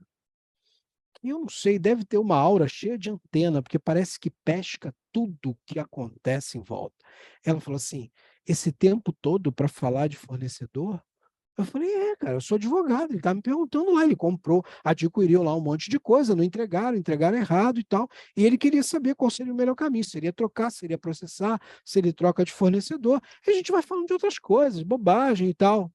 [SPEAKER 3] Eu não sei, deve ter uma aura cheia de antena, porque parece que pesca tudo que acontece em volta. Ela falou assim: esse tempo todo para falar de fornecedor? Eu falei: cara, eu sou advogado, ele está me perguntando lá, ele comprou, adquiriu lá um monte de coisa, não entregaram errado e tal, e ele queria saber qual seria o melhor caminho, seria trocar, seria processar, se ele troca de fornecedor, e a gente vai falando de outras coisas, bobagem e tal.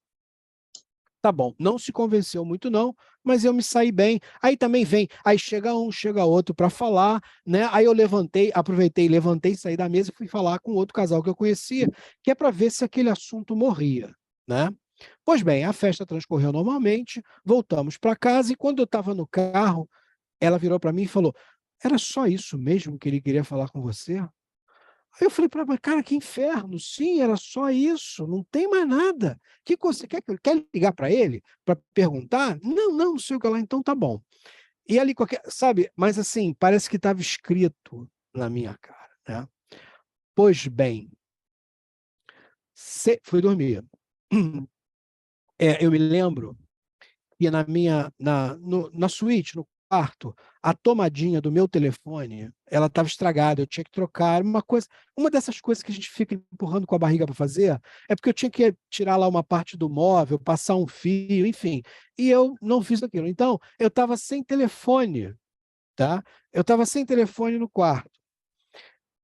[SPEAKER 3] Tá bom, não se convenceu muito não, mas eu me saí bem. Aí também aí chega um, chega outro para falar, né? Aí eu aproveitei, levantei, saí da mesa e fui falar com outro casal que eu conhecia, que é para ver se aquele assunto morria, né? Pois bem, a festa transcorreu normalmente, voltamos para casa e quando eu estava no carro, ela virou para mim e falou: era só isso mesmo que ele queria falar com você? Aí eu falei para ela: cara, que inferno, sim, era só isso, não tem mais nada. Que você quer ligar para ele para perguntar? Não, não, não sei o que lá, então tá bom. E ali, sabe, mas assim, parece que estava escrito na minha cara, né? Pois bem, fui dormir. Eu me lembro que na suíte, no quarto, a tomadinha do meu telefone, ela estava estragada, eu tinha que trocar. Uma dessas coisas que a gente fica empurrando com a barriga para fazer, é porque eu tinha que tirar lá uma parte do móvel, passar um fio, enfim. E eu não fiz aquilo. Então, eu estava sem telefone, tá? Eu estava sem telefone no quarto.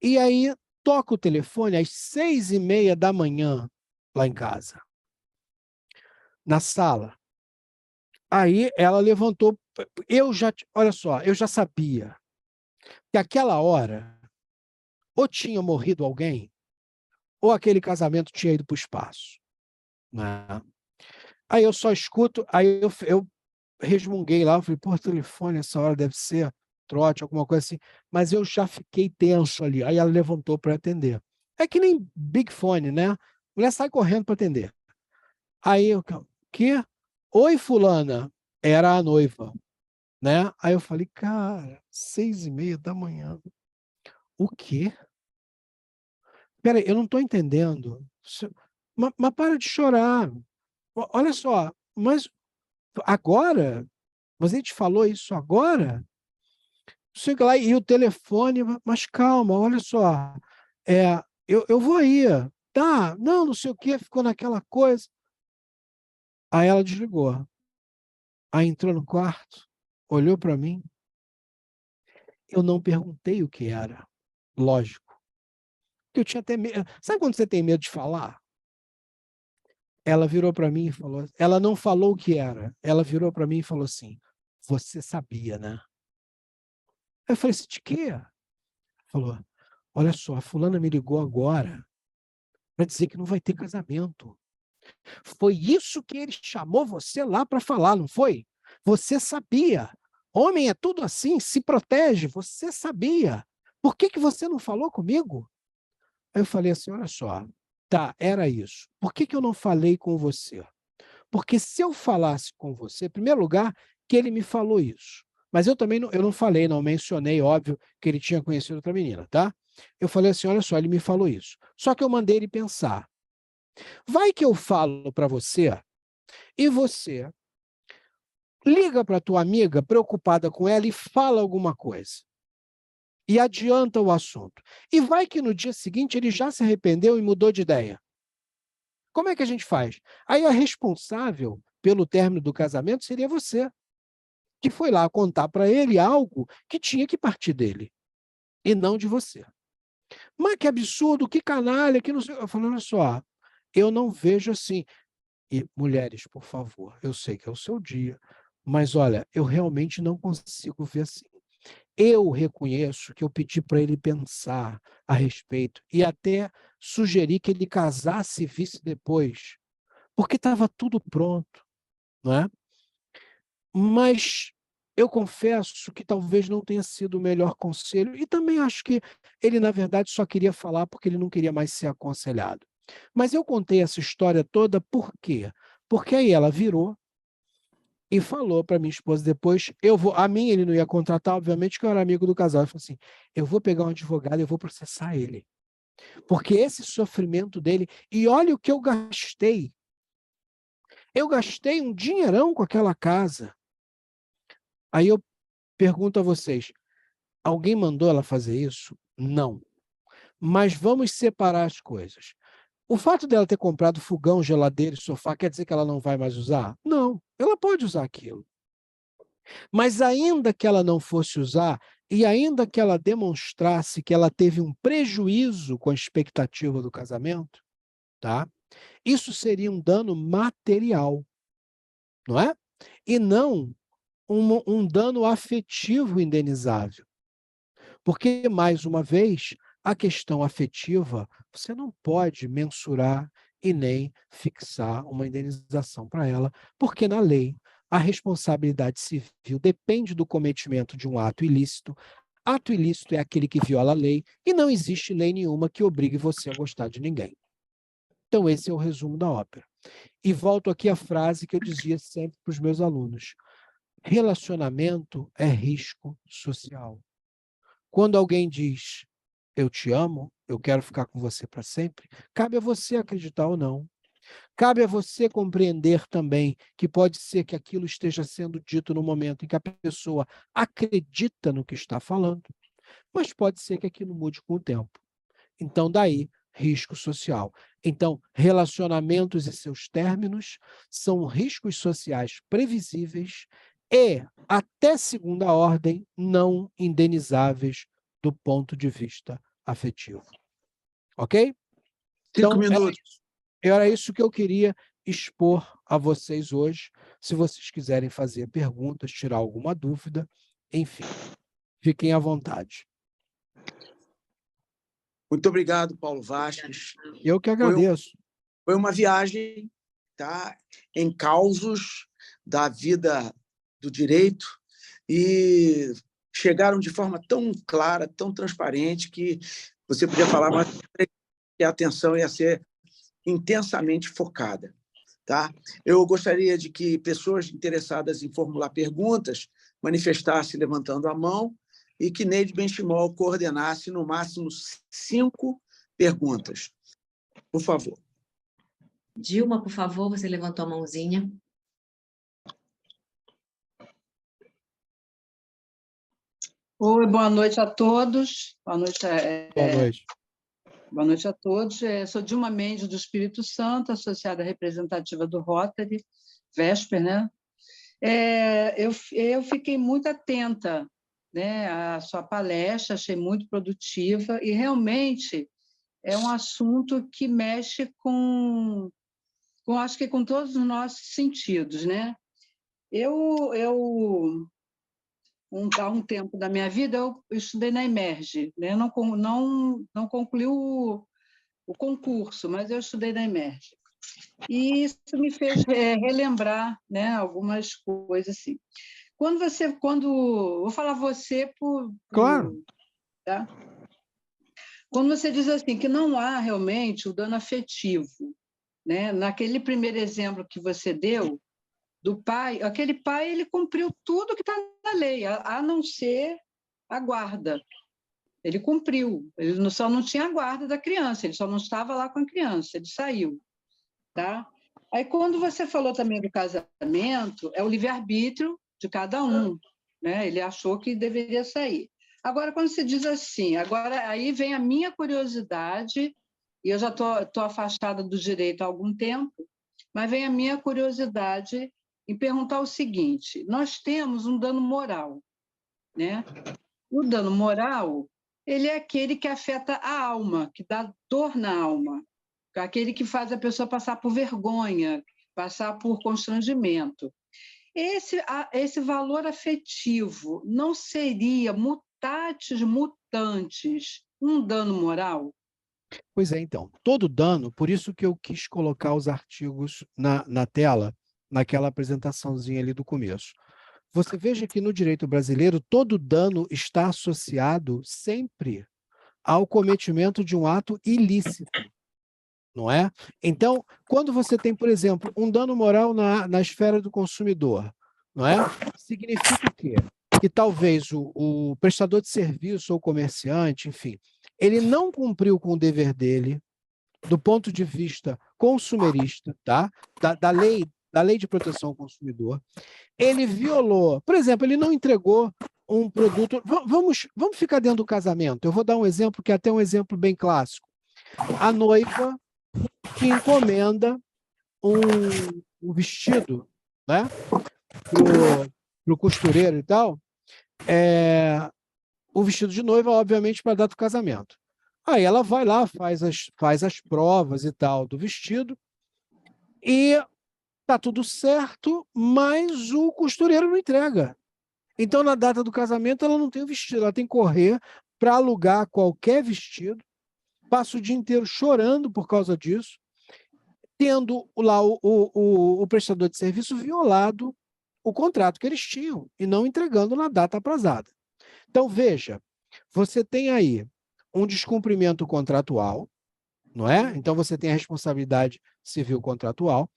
[SPEAKER 3] E aí, toca o telefone às 6h30 da manhã, lá em casa, na sala. Aí ela levantou, olha só, eu já sabia que aquela hora ou tinha morrido alguém, ou aquele casamento tinha ido para o espaço, né? Aí eu só escuto, aí eu resmunguei lá, eu falei, pô, telefone, essa hora deve ser trote, alguma coisa assim, mas eu já fiquei tenso ali. Aí ela levantou para atender. É que nem Big Fone, né? A mulher sai correndo para atender. Aí eu, que? Oi, fulana, era a noiva, né? Aí eu falei, cara, 6h30 da manhã. O quê? Peraí, eu não estou entendendo. Mas para de chorar. Olha só, mas agora? Mas ele te falou isso agora? Chega lá e o telefone, mas calma, olha só. Eu vou aí. Tá, não sei o quê, ficou naquela coisa. Aí ela desligou. Aí entrou no quarto, olhou para mim. Eu não perguntei o que era. Lógico. Porque eu tinha até medo. Sabe quando você tem medo de falar? Ela virou para mim e falou. Ela não falou o que era. Ela virou para mim e falou assim: Você sabia, né? Aí eu falei assim: De quê? Falou: Olha só, a fulana me ligou agora para dizer que não vai ter casamento. Foi isso que ele chamou você lá para falar, não foi? Você sabia. Homem é tudo assim, se protege. Você sabia. Por que você não falou comigo? Aí eu falei assim: olha só, tá, era isso. Por que eu não falei com você? Porque se eu falasse com você, em primeiro lugar, que ele me falou isso. Mas eu também eu não falei, não mencionei, óbvio, que ele tinha conhecido outra menina, tá? Eu falei assim: olha só, ele me falou isso. Só que eu mandei ele pensar. Vai que eu falo para você e você liga para tua amiga preocupada com ela e fala alguma coisa. E adianta o assunto. E vai que no dia seguinte ele já se arrependeu e mudou de ideia. Como é que a gente faz? Aí a responsável pelo término do casamento seria você, que foi lá contar para ele algo que tinha que partir dele e não de você. Mas que absurdo, que canalha, que não sei. Eu falo, olha só, eu não vejo assim. E mulheres, por favor, eu sei que é o seu dia, mas olha, eu realmente não consigo ver assim. Eu reconheço que eu pedi para ele pensar a respeito e até sugeri que ele casasse e visse depois, porque estava tudo pronto, não é? Mas eu confesso que talvez não tenha sido o melhor conselho e também acho que ele, na verdade, só queria falar porque ele não queria mais ser aconselhado. Mas eu contei essa história toda por quê? Porque aí ela virou e falou para minha esposa depois, a mim ele não ia contratar, obviamente, que eu era amigo do casal. Ele falou assim, eu vou pegar um advogado e eu vou processar ele. Porque esse sofrimento dele, e olha o que eu gastei. Eu gastei um dinheirão com aquela casa. Aí eu pergunto a vocês, alguém mandou ela fazer isso? Não. Mas vamos separar as coisas. O fato dela ter comprado fogão, geladeira e sofá quer dizer que ela não vai mais usar? Não, ela pode usar aquilo. Mas ainda que ela não fosse usar, e ainda que ela demonstrasse que ela teve um prejuízo com a expectativa do casamento, tá? Isso seria um dano material, não é? E não um dano afetivo indenizável. Porque, mais uma vez, a questão afetiva, você não pode mensurar e nem fixar uma indenização para ela, porque na lei a responsabilidade civil depende do cometimento de um ato ilícito. Ato ilícito é aquele que viola a lei e não existe lei nenhuma que obrigue você a gostar de ninguém. Então, esse é o resumo da ópera. E volto aqui à frase que eu dizia sempre para os meus alunos: relacionamento é risco social. Quando alguém diz, eu te amo, eu quero ficar com você para sempre, cabe a você acreditar ou não. Cabe a você compreender também que pode ser que aquilo esteja sendo dito no momento em que a pessoa acredita no que está falando, mas pode ser que aquilo mude com o tempo. Então, daí, risco social. Então, relacionamentos e seus términos são riscos sociais previsíveis e, até segunda ordem, não indenizáveis do ponto de vista afetivo. ok?
[SPEAKER 1] 5 minutos.
[SPEAKER 3] Era isso que eu queria expor a vocês hoje. Se vocês quiserem fazer perguntas, tirar alguma dúvida, enfim, fiquem à vontade.
[SPEAKER 1] Muito obrigado, Paulo Vasques.
[SPEAKER 3] Eu que agradeço.
[SPEAKER 1] Foi uma viagem, tá, em causos da vida do direito e chegaram de forma tão clara, tão transparente, que você podia falar, mas que a atenção ia ser intensamente focada. Tá? Eu gostaria de que pessoas interessadas em formular perguntas manifestassem levantando a mão e que Neide Benchimol coordenasse no máximo 5 perguntas. Por favor.
[SPEAKER 2] Dilma, por favor, você levantou a mãozinha.
[SPEAKER 4] Oi, boa noite a todos. Boa noite.
[SPEAKER 3] Boa noite.
[SPEAKER 4] Boa noite a todos. Sou Dilma Mendes, do Espírito Santo, associada representativa do Rotary, Vesper, né? Eu fiquei muito atenta, né, à sua palestra, achei muito produtiva e realmente é um assunto que mexe acho que com todos os nossos sentidos, né? Há um tempo da minha vida, eu estudei na Emerge, né? Não concluí o concurso, mas eu estudei na Emerge. E isso me fez relembrar, né, algumas coisas assim. Vou falar você
[SPEAKER 3] Claro.
[SPEAKER 4] tá? Quando você diz assim que não há realmente o dano afetivo, né? Naquele primeiro exemplo que você deu, do pai, aquele pai ele cumpriu tudo que está na lei, a não ser a guarda. Ele cumpriu, ele só não tinha a guarda da criança, ele só não estava lá com a criança, ele saiu. Tá? Aí, quando você falou também do casamento, é o livre-arbítrio de cada um. Né? Ele achou que deveria sair. Agora, quando você diz assim, agora aí vem a minha curiosidade, e eu já estou afastada do direito há algum tempo, mas vem a minha curiosidade em perguntar o seguinte: nós temos um dano moral, né? O dano moral, ele é aquele que afeta a alma, que dá dor na alma, aquele que faz a pessoa passar por vergonha, passar por constrangimento. Esse valor afetivo não seria mutatis mutantes um dano moral?
[SPEAKER 3] Pois é, então, todo dano, por isso que eu quis colocar os artigos na tela, naquela apresentaçãozinha ali do começo. Você veja que no direito brasileiro, todo dano está associado sempre ao cometimento de um ato ilícito, não é? Então, quando você tem, por exemplo, um dano moral na esfera do consumidor, não é? Significa o quê? Que talvez o prestador de serviço ou comerciante, enfim, ele não cumpriu com o dever dele do ponto de vista consumerista, tá? Da lei de proteção ao consumidor. Ele violou, por exemplo, ele não entregou um produto. Vamos ficar dentro do casamento. Eu vou dar um exemplo que é até um exemplo bem clássico. A noiva que encomenda um vestido, né, pro costureiro e tal, o vestido de noiva, obviamente, para a data do casamento. Aí ela vai lá, faz as provas e tal do vestido, e tá tudo certo, mas o costureiro não entrega. Então, na data do casamento, ela não tem o vestido, ela tem que correr para alugar qualquer vestido, passa o dia inteiro chorando por causa disso, tendo lá o prestador de serviço violado o contrato que eles tinham e não entregando na data aprazada. Então, veja, você tem aí um descumprimento contratual, não é? Então, você tem a responsabilidade civil contratual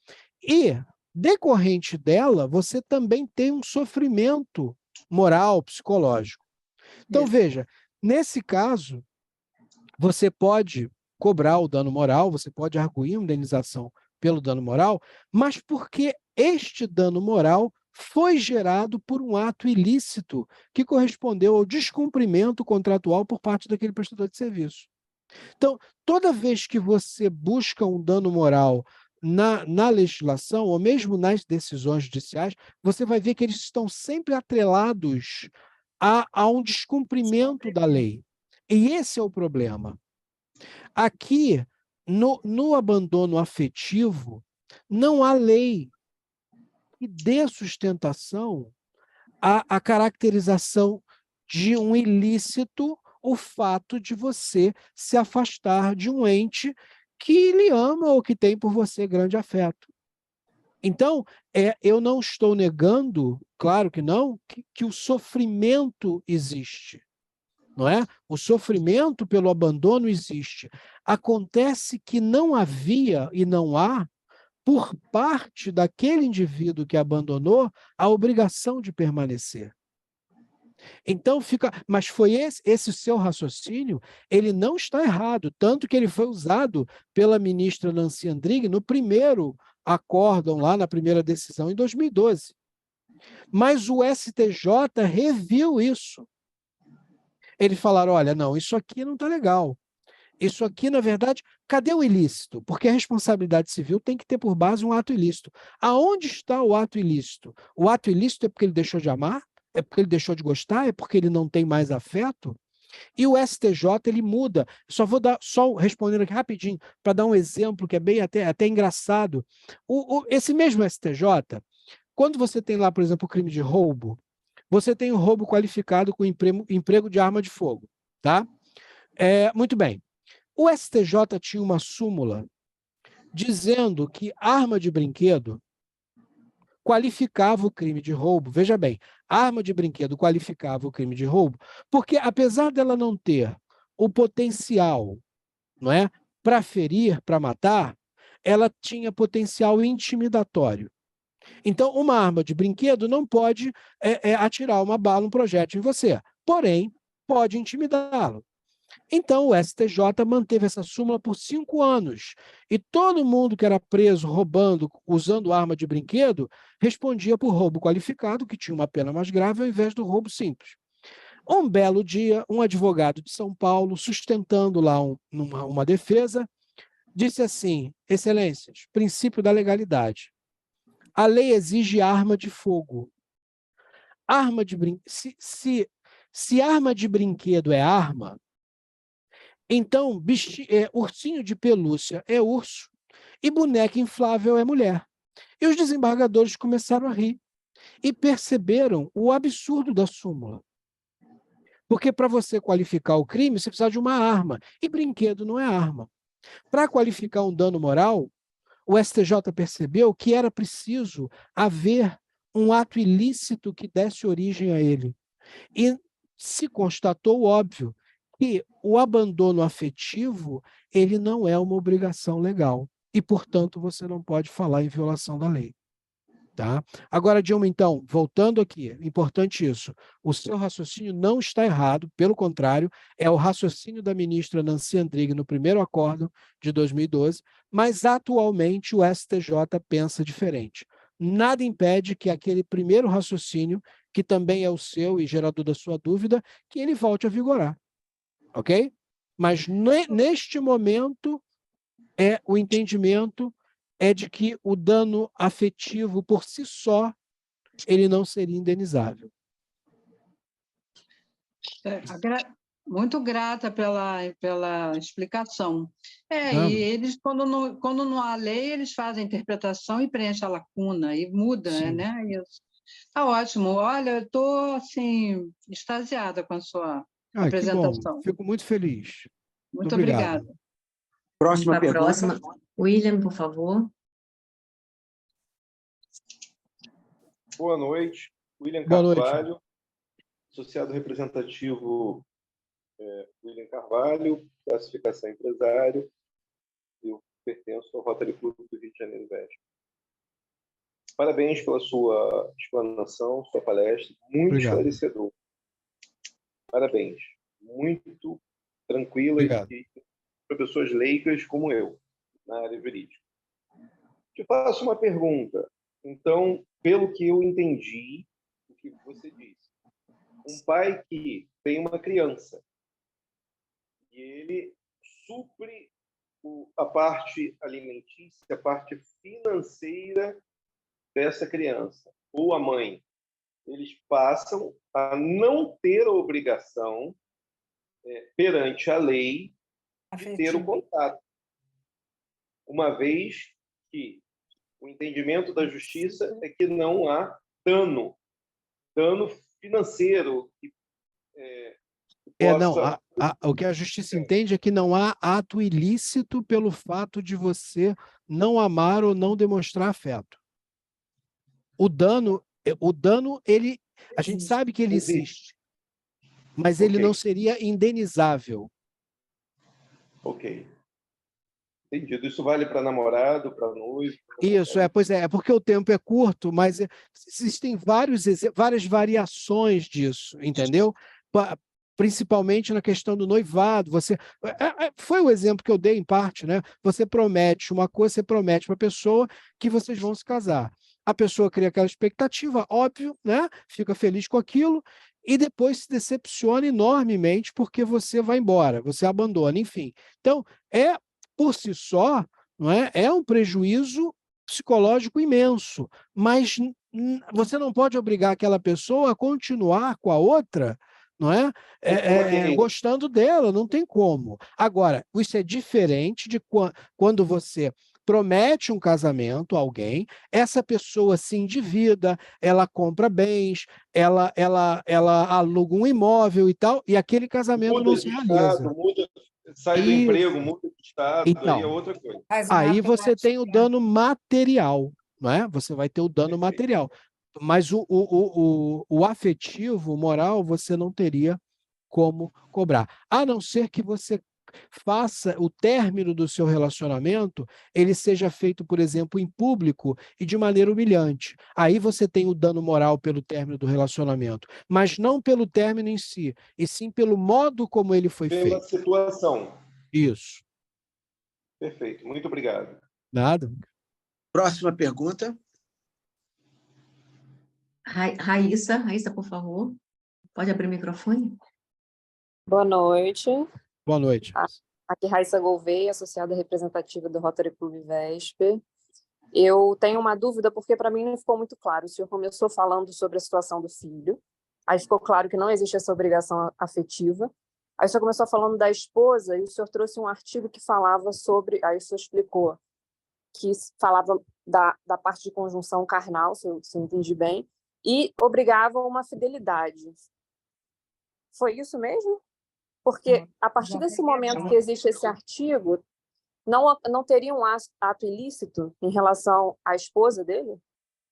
[SPEAKER 3] e, decorrente dela, você também tem um sofrimento moral, psicológico. Então, veja, nesse caso, você pode cobrar o dano moral, você pode arguir uma indenização pelo dano moral, mas porque este dano moral foi gerado por um ato ilícito que correspondeu ao descumprimento contratual por parte daquele prestador de serviço. Então, toda vez que você busca um dano moral na legislação, ou mesmo nas decisões judiciais, você vai ver que eles estão sempre atrelados a um descumprimento da lei. E esse é o problema. Aqui, no abandono afetivo, não há lei que dê sustentação à caracterização de um ilícito o fato de você se afastar de um ente que lhe ama ou que tem por você grande afeto. Então, eu não estou negando, claro que não, que o sofrimento existe. Não é? O sofrimento pelo abandono existe. Acontece que não havia e não há, por parte daquele indivíduo que abandonou, a obrigação de permanecer. Então fica, mas foi esse seu raciocínio, ele não está errado, tanto que ele foi usado pela ministra Nancy Andrighi no primeiro acórdão, lá na primeira decisão, em 2012. Mas o STJ reviu isso. Eles falaram, olha, não, isso aqui não está legal. Isso aqui, na verdade, cadê o ilícito? Porque a responsabilidade civil tem que ter por base um ato ilícito. Aonde está o ato ilícito? O ato ilícito é porque ele deixou de amar? É porque ele deixou de gostar? É porque ele não tem mais afeto? E o STJ, ele muda. Só respondendo aqui rapidinho, para dar um exemplo que é bem até engraçado. Esse mesmo STJ, quando você tem lá, por exemplo, o crime de roubo, você tem o roubo qualificado com emprego de arma de fogo. Tá? Muito bem. O STJ tinha uma súmula dizendo que arma de brinquedo qualificava o crime de roubo. Veja bem, arma de brinquedo qualificava o crime de roubo, porque apesar dela não ter o potencial, não é, para ferir, para matar, ela tinha potencial intimidatório. Então, uma arma de brinquedo não pode atirar uma bala, um projétil em você, porém, pode intimidá-lo. Então, o STJ manteve essa súmula por 5 anos. E todo mundo que era preso roubando, usando arma de brinquedo, respondia por roubo qualificado, que tinha uma pena mais grave, ao invés do roubo simples. Um belo dia, um advogado de São Paulo, sustentando lá uma defesa, disse assim: Excelências, princípio da legalidade. A lei exige arma de fogo. Arma de se arma de brinquedo é arma, então, ursinho de pelúcia é urso e boneca inflável é mulher. E os desembargadores começaram a rir e perceberam o absurdo da súmula. Porque para você qualificar o crime, você precisa de uma arma, e brinquedo não é arma. Para qualificar um dano moral, o STJ percebeu que era preciso haver um ato ilícito que desse origem a ele. E se constatou óbvio que o abandono afetivo, ele não é uma obrigação legal e, portanto, você não pode falar em violação da lei. Tá? Agora, Dilma, então, voltando aqui, importante isso, o seu raciocínio não está errado, pelo contrário, é o raciocínio da ministra Nancy Andrighi no primeiro acórdão de 2012, mas atualmente o STJ pensa diferente. Nada impede que aquele primeiro raciocínio, que também é o seu e gerador da sua dúvida, que ele volte a vigorar. Ok? Mas neste momento, o entendimento é de que o dano afetivo por si só, ele não seria indenizável.
[SPEAKER 4] Muito grata pela explicação. E eles, quando não há lei, eles fazem a interpretação e preenchem a lacuna, e muda,
[SPEAKER 3] Sim.
[SPEAKER 4] né? Isso. Tá ótimo. Olha, eu estou, assim, extasiada com a sua apresentação.
[SPEAKER 3] Que bom. Fico muito feliz.
[SPEAKER 4] Muito obrigada.
[SPEAKER 1] Próxima pergunta.
[SPEAKER 2] Próxima. William, por favor.
[SPEAKER 5] Boa noite. William
[SPEAKER 3] Boa
[SPEAKER 5] Carvalho,
[SPEAKER 3] noite.
[SPEAKER 5] associado representativo William Carvalho, classificação empresário. Eu pertenço ao Rotary Club do Rio de Janeiro Vespa. Parabéns pela sua explanação, sua palestra, muito esclarecedor. Parabéns. Muito tranquila e para pessoas leigas como eu, na área jurídica. Te faço uma pergunta. Então, pelo que eu entendi, o que você disse, um pai que tem uma criança e ele supre a parte alimentícia, a parte financeira dessa criança, ou a mãe, eles passam a não ter a obrigação, perante a lei, de ter o contato, uma vez que o entendimento da justiça é que não há dano financeiro que
[SPEAKER 3] Não,
[SPEAKER 5] possa...
[SPEAKER 3] o que a justiça entende é que não há ato ilícito pelo fato de você não amar ou não demonstrar afeto. O dano, ele, a gente sabe que ele existe, mas ele não seria indenizável.
[SPEAKER 5] Ok. Entendido. Isso vale para namorado, para noivo?
[SPEAKER 3] Isso, pois é porque o tempo é curto, mas existem várias variações disso, entendeu? Principalmente na questão do noivado. Foi o exemplo que eu dei em parte, né? Você promete uma coisa, você promete para a pessoa que vocês vão se casar. A pessoa cria aquela expectativa, óbvio, né? Fica feliz com aquilo, e depois se decepciona enormemente porque você vai embora, você abandona, enfim. Então, por si só, não é? É um prejuízo psicológico imenso, mas você não pode obrigar aquela pessoa a continuar com a outra, não é? Gostando dela, não tem como. Agora, isso é diferente de quando você promete um casamento a alguém, essa pessoa se endivida, ela compra bens, ela aluga um imóvel e tal, e aquele casamento não se realiza.
[SPEAKER 5] Sai do emprego, muda de estado,
[SPEAKER 3] então,
[SPEAKER 5] aí é outra coisa.
[SPEAKER 3] Aí você tem o dano material, não é? Você vai ter o dano material. Mas o afetivo, o moral, você não teria como cobrar. A não ser que você faça o término do seu relacionamento, ele seja feito, por exemplo, em público e de maneira humilhante. Aí você tem o dano moral pelo término do relacionamento, mas não pelo término em si, e sim pelo modo como ele foi feito.
[SPEAKER 5] Pela situação.
[SPEAKER 3] Isso.
[SPEAKER 5] Perfeito. Muito obrigado.
[SPEAKER 3] Nada.
[SPEAKER 1] Próxima pergunta.
[SPEAKER 2] Raíssa, por favor. Pode abrir o microfone?
[SPEAKER 6] Boa noite.
[SPEAKER 3] Boa noite.
[SPEAKER 6] Aqui Raíssa Gouveia, associada representativa do Rotary Club Vesper. Eu tenho uma dúvida, porque para mim não ficou muito claro. O senhor começou falando sobre a situação do filho, aí ficou claro que não existe essa obrigação afetiva. Aí o senhor começou falando da esposa, e o senhor trouxe um artigo que falava sobre... Aí o senhor explicou, que falava da parte de conjunção carnal, se eu entendi bem, e obrigava uma fidelidade. Foi isso mesmo? Porque a partir desse momento que existe esse artigo, não teria um ato ilícito em relação à esposa dele?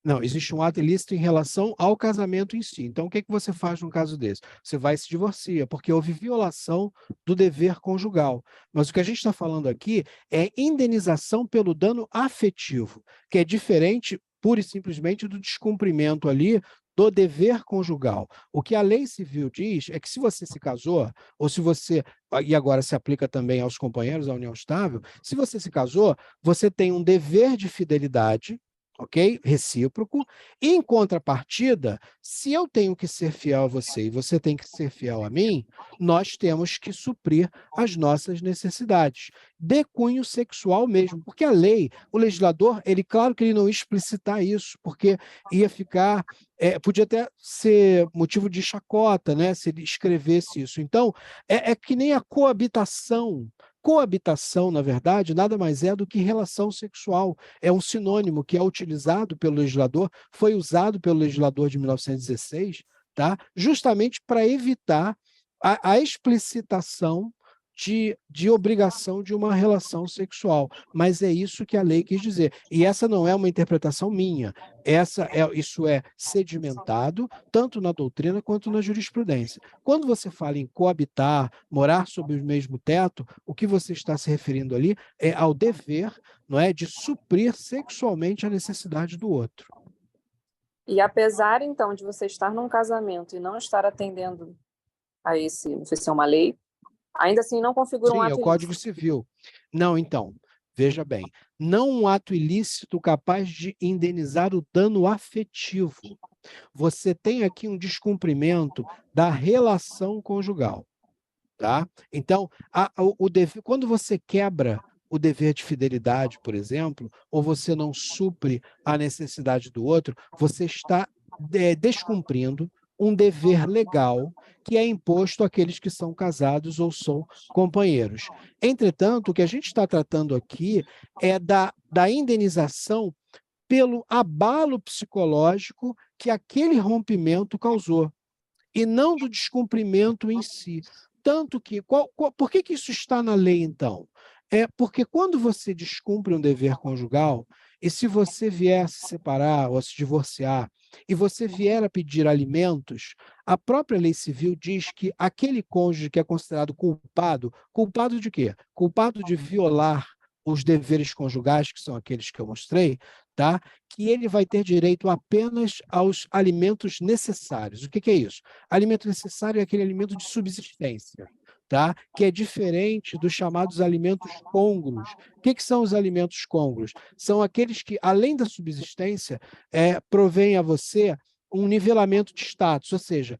[SPEAKER 3] Não, existe um ato ilícito em relação ao casamento em si. Então, o que você faz num caso desse? Você vai e se divorcia, porque houve violação do dever conjugal. Mas o que a gente está falando aqui é indenização pelo dano afetivo, que é diferente, pura e simplesmente, do descumprimento ali do dever conjugal. O que a lei civil diz é que se você se casou, ou se você, e agora se aplica também aos companheiros da união estável, se você se casou, você tem um dever de fidelidade, ok? Recíproco. E, em contrapartida, se eu tenho que ser fiel a você e você tem que ser fiel a mim, nós temos que suprir as nossas necessidades, de cunho sexual mesmo, porque a lei, o legislador, claro que ele não ia explicitar isso, porque ia ficar, podia até ser motivo de chacota, né, se ele escrevesse isso. Então, é que nem a coabitação. Coabitação, na verdade, nada mais é do que relação sexual. É um sinônimo que é utilizado pelo legislador, foi usado pelo legislador de 1916, tá? Justamente para evitar a explicitação de obrigação de uma relação sexual. Mas é isso que a lei quis dizer. E essa não é uma interpretação minha. Isso é sedimentado tanto na doutrina quanto na jurisprudência. Quando você fala em coabitar, morar sob o mesmo teto, o que você está se referindo ali é ao dever, não é, de suprir sexualmente a necessidade do outro.
[SPEAKER 6] E apesar, então, de você estar num casamento e não estar atendendo a não sei se é uma lei, ainda assim não configura um ato ilícito.
[SPEAKER 3] Sim, é o Código Civil. Não, então, veja bem, não um ato ilícito capaz de indenizar o dano afetivo. Você tem aqui um descumprimento da relação conjugal, tá? Então, quando você quebra o dever de fidelidade, por exemplo, ou você não supre a necessidade do outro, você está descumprindo um dever legal que é imposto àqueles que são casados ou são companheiros. Entretanto, o que a gente está tratando aqui é da indenização pelo abalo psicológico que aquele rompimento causou, e não do descumprimento em si. Tanto que, por que isso está na lei, então? É porque quando você descumpre um dever conjugal, e se você vier a se separar ou a se divorciar, e você vier a pedir alimentos, a própria lei civil diz que aquele cônjuge que é considerado culpado, culpado de quê? Culpado de violar os deveres conjugais, que são aqueles que eu mostrei, tá? Que ele vai ter direito apenas aos alimentos necessários. O que é isso? Alimento necessário é aquele alimento de subsistência, tá? Que é diferente dos chamados alimentos côngruos. O que são os alimentos côngruos? São aqueles que, além da subsistência, provém a você um nivelamento de status, ou seja,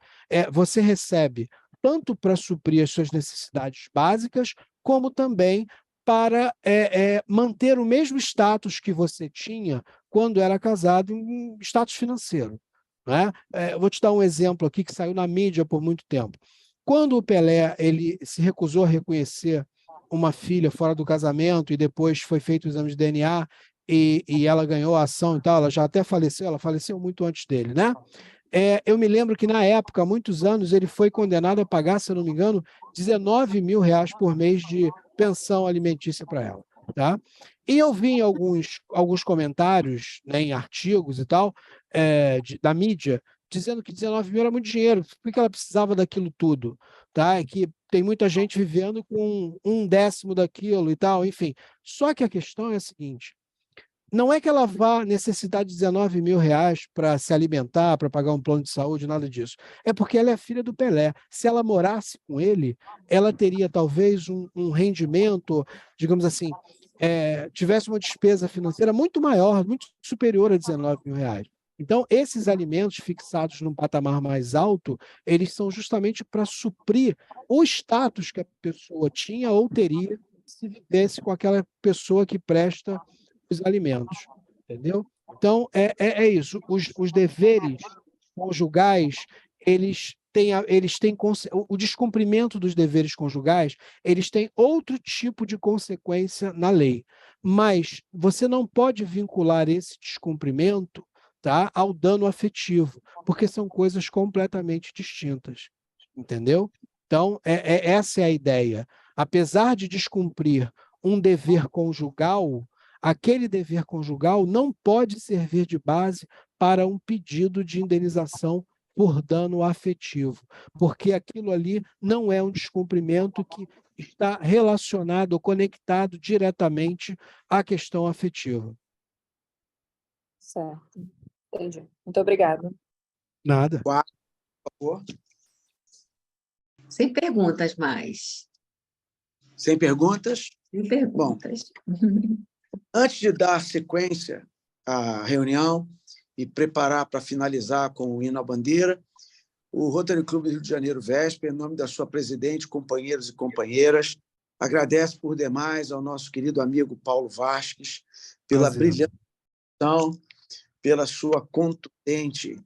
[SPEAKER 3] você recebe tanto para suprir as suas necessidades básicas, como também para manter o mesmo status que você tinha quando era casado, em status financeiro. Né? Vou te dar um exemplo aqui que saiu na mídia por muito tempo. Quando o Pelé ele se recusou a reconhecer uma filha fora do casamento e depois foi feito o exame de DNA e ela ganhou a ação e tal, ela já até faleceu, ela faleceu muito antes dele, né? Eu me lembro que, na época, há muitos anos, ele foi condenado a pagar, se eu não me engano, R$19 mil por mês de pensão alimentícia para ela. Tá? E eu vi em alguns comentários, né, em artigos e tal, da mídia, dizendo que 19 mil era muito dinheiro, por que ela precisava daquilo tudo? Tá? E que tem muita gente vivendo com 1/10 daquilo e tal, enfim. Só que a questão é a seguinte: não é que ela vá necessitar de 19 mil para se alimentar, para pagar um plano de saúde, nada disso. É porque ela é filha do Pelé. Se ela morasse com ele, ela teria talvez um rendimento, digamos assim, tivesse uma despesa financeira muito maior, muito superior a 19 mil. Então, esses alimentos fixados num patamar mais alto, eles são justamente para suprir o status que a pessoa tinha ou teria se vivesse com aquela pessoa que presta os alimentos, entendeu? Então, é isso. Os deveres conjugais, eles têm o descumprimento dos deveres conjugais, eles têm outro tipo de consequência na lei. Mas você não pode vincular esse descumprimento, tá, ao dano afetivo, porque são coisas completamente distintas, entendeu? Então, essa é a ideia. Apesar de descumprir um dever conjugal, aquele dever conjugal não pode servir de base para um pedido de indenização por dano afetivo, porque aquilo ali não é um descumprimento que está relacionado ou conectado diretamente à questão afetiva.
[SPEAKER 6] Certo. Entendi. Muito obrigada.
[SPEAKER 3] Nada.
[SPEAKER 1] Por favor.
[SPEAKER 2] Sem perguntas mais.
[SPEAKER 1] Sem perguntas?
[SPEAKER 2] Sem perguntas.
[SPEAKER 1] Bom, antes de dar sequência à reunião e preparar para finalizar com o hino à bandeira, o Rotary Clube do Rio de Janeiro VESP, em nome da sua presidente, companheiros e companheiras, agradece por demais ao nosso querido amigo Paulo Vasques pela brilhante ação, pela sua contundente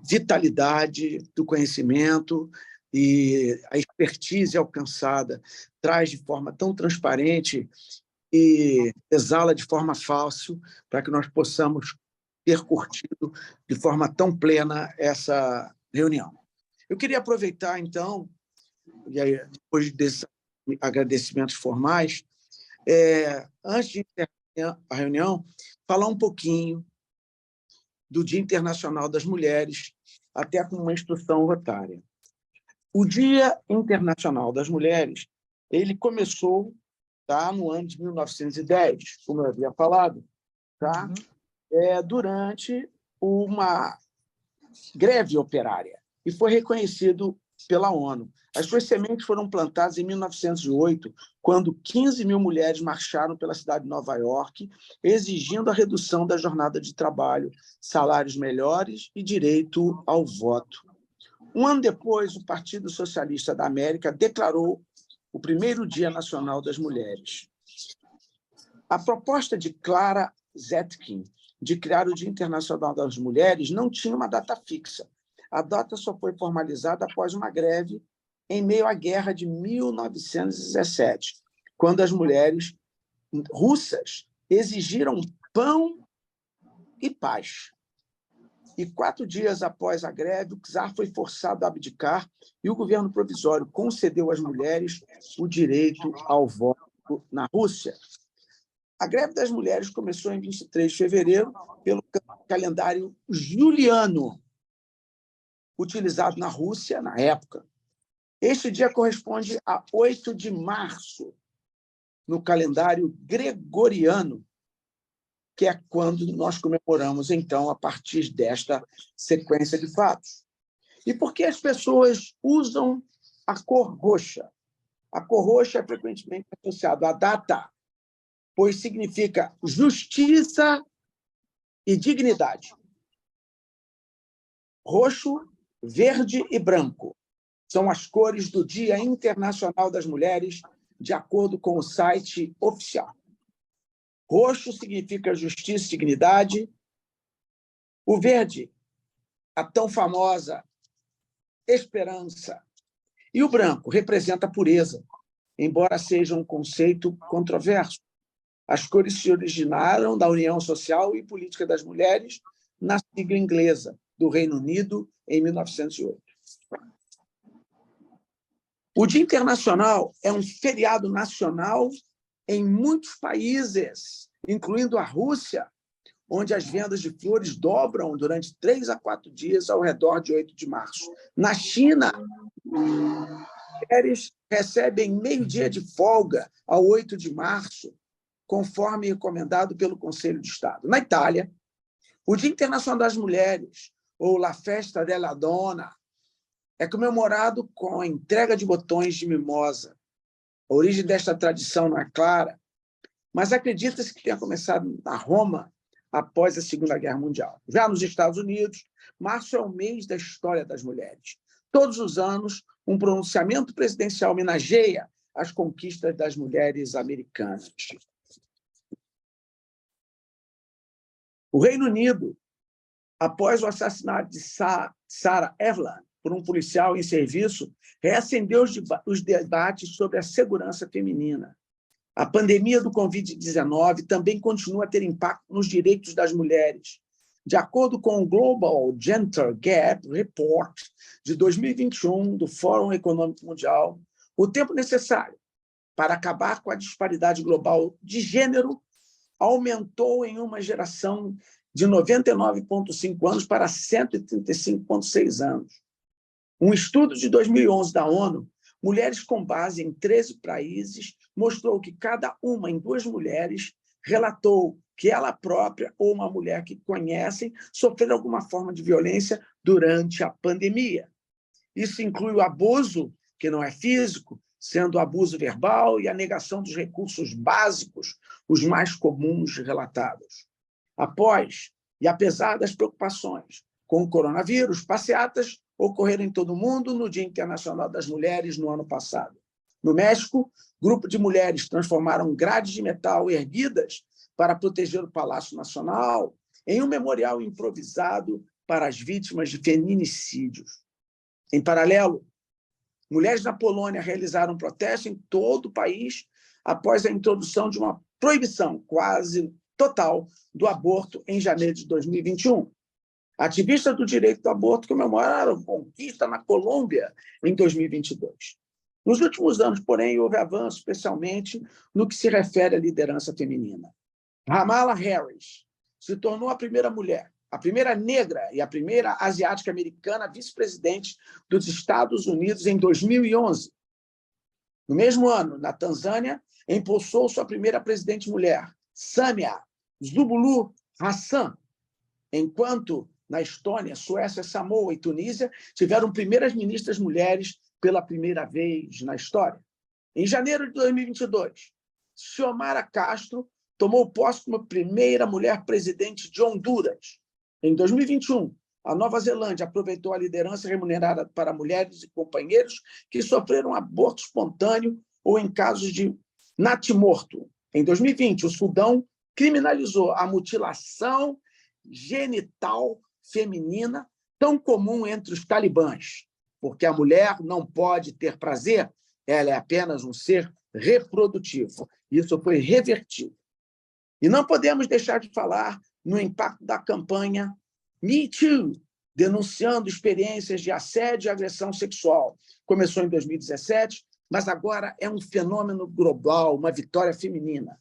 [SPEAKER 1] vitalidade do conhecimento e a expertise alcançada traz de forma tão transparente e exala de forma fácil para que nós possamos ter curtido de forma tão plena essa reunião. Eu queria aproveitar, então, e aí, depois desses agradecimentos formais, antes de encerrar a reunião, falar um pouquinho do Dia Internacional das Mulheres, até com uma instrução rotária. O Dia Internacional das Mulheres, ele começou, tá, no ano de 1910, como eu havia falado, tá, durante uma greve operária, e foi reconhecido pela ONU. As suas sementes foram plantadas em 1908, quando 15 mil mulheres marcharam pela cidade de Nova York, exigindo a redução da jornada de trabalho, salários melhores e direito ao voto. Um ano depois, o Partido Socialista da América declarou o primeiro Dia Nacional das Mulheres. A proposta de Clara Zetkin de criar o Dia Internacional das Mulheres não tinha uma data fixa. A data só foi formalizada após uma greve em meio à guerra de 1917, quando as mulheres russas exigiram pão e paz. E 4 dias após a greve, o czar foi forçado a abdicar e o governo provisório concedeu às mulheres o direito ao voto na Rússia. A greve das mulheres começou em 23 de fevereiro pelo calendário juliano, utilizado na Rússia na época. Este dia corresponde a 8 de março, no calendário gregoriano, que é quando nós comemoramos, então, a partir desta sequência de fatos. E por que as pessoas usam a cor roxa? A cor roxa é frequentemente associada à data, pois significa justiça e dignidade. Roxo, verde e branco são as cores do Dia Internacional das Mulheres, de acordo com o site oficial. Roxo significa justiça e dignidade. O verde, a tão famosa esperança. E o branco representa a pureza, embora seja um conceito controverso. As cores se originaram da União Social e Política das Mulheres, na sigla inglesa, do Reino Unido, em 1908. O Dia Internacional é um feriado nacional em muitos países, incluindo a Rússia, onde as vendas de flores dobram durante 3 a 4 dias ao redor de 8 de março. Na China, mulheres recebem meio-dia de folga ao 8 de março, conforme recomendado pelo Conselho de Estado. Na Itália, o Dia Internacional das Mulheres, ou La Festa della Donna, é comemorado com a entrega de botões de mimosa. A origem desta tradição não é clara, mas acredita-se que tenha começado na Roma após a Segunda Guerra Mundial. Já nos Estados Unidos, março é o mês da história das mulheres. Todos os anos, um pronunciamento presidencial homenageia as conquistas das mulheres americanas. O Reino Unido, após o assassinato de Sarah Evelyn por um policial em serviço, reacendeu os debates sobre a segurança feminina. A pandemia do Covid-19 também continua a ter impacto nos direitos das mulheres. De acordo com o Global Gender Gap Report de 2021 do Fórum Econômico Mundial, o tempo necessário para acabar com a disparidade global de gênero aumentou em uma geração de 99,5 anos para 135,6 anos. Um estudo de 2011 da ONU, Mulheres com Base em 13 países, mostrou que cada uma em 2 mulheres relatou que ela própria ou uma mulher que conhecem sofreram alguma forma de violência durante a pandemia. Isso inclui o abuso, que não é físico, sendo o abuso verbal e a negação dos recursos básicos, os mais comuns relatados. Após e apesar das preocupações com o coronavírus, passeatas ocorreram em todo o mundo no Dia Internacional das Mulheres no ano passado. No México, grupo de mulheres transformaram grades de metal erguidas para proteger o Palácio Nacional em um memorial improvisado para as vítimas de feminicídios. Em paralelo, mulheres na Polônia realizaram um protesto em todo o país após a introdução de uma proibição quase total do aborto em janeiro de 2021. Ativistas do direito do aborto comemoraram conquista na Colômbia em 2022. Nos últimos anos, porém, houve avanço, especialmente no que se refere à liderança feminina. Kamala Harris se tornou a primeira mulher, a primeira negra e a primeira asiática americana vice-presidente dos Estados Unidos em 2011. No mesmo ano, na Tanzânia, impulsou sua primeira presidente mulher, Samia Suluhu Hassan, enquanto na Estônia, Suécia, Samoa e Tunísia tiveram primeiras ministras mulheres pela primeira vez na história. Em janeiro de 2022, Xiomara Castro tomou posse como primeira mulher presidente de Honduras. Em 2021, a Nova Zelândia aproveitou a liderança remunerada para mulheres e companheiros que sofreram aborto espontâneo ou em casos de natimorto. Em 2020, o Sudão criminalizou a mutilação genital feminina tão comum entre os talibãs, porque a mulher não pode ter prazer, ela é apenas um ser reprodutivo. Isso foi revertido. E não podemos deixar de falar no impacto da campanha Me Too, denunciando experiências de assédio e agressão sexual. Começou em 2017, mas agora é um fenômeno global, uma vitória feminina.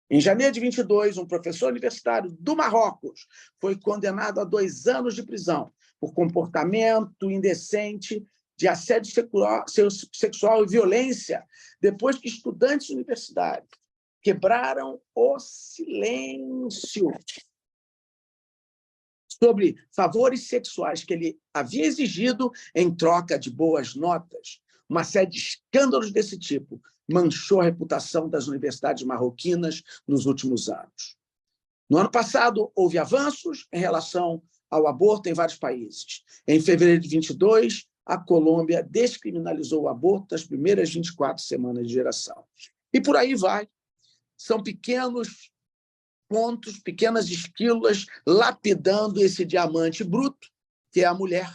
[SPEAKER 1] Em janeiro de 22, um professor universitário do Marrocos foi condenado a 2 anos de prisão por comportamento indecente de assédio sexual e violência, depois que estudantes universitários quebraram o silêncio sobre favores sexuais que ele havia exigido em troca de boas notas. Uma série de escândalos desse tipo manchou a reputação das universidades marroquinas nos últimos anos. No ano passado, houve avanços em relação ao aborto em vários países. Em fevereiro de 22, a Colômbia descriminalizou o aborto nas primeiras 24 semanas de geração. E por aí vai. São pequenos pontos, pequenas esquílulas lapidando esse diamante bruto, que é a mulher.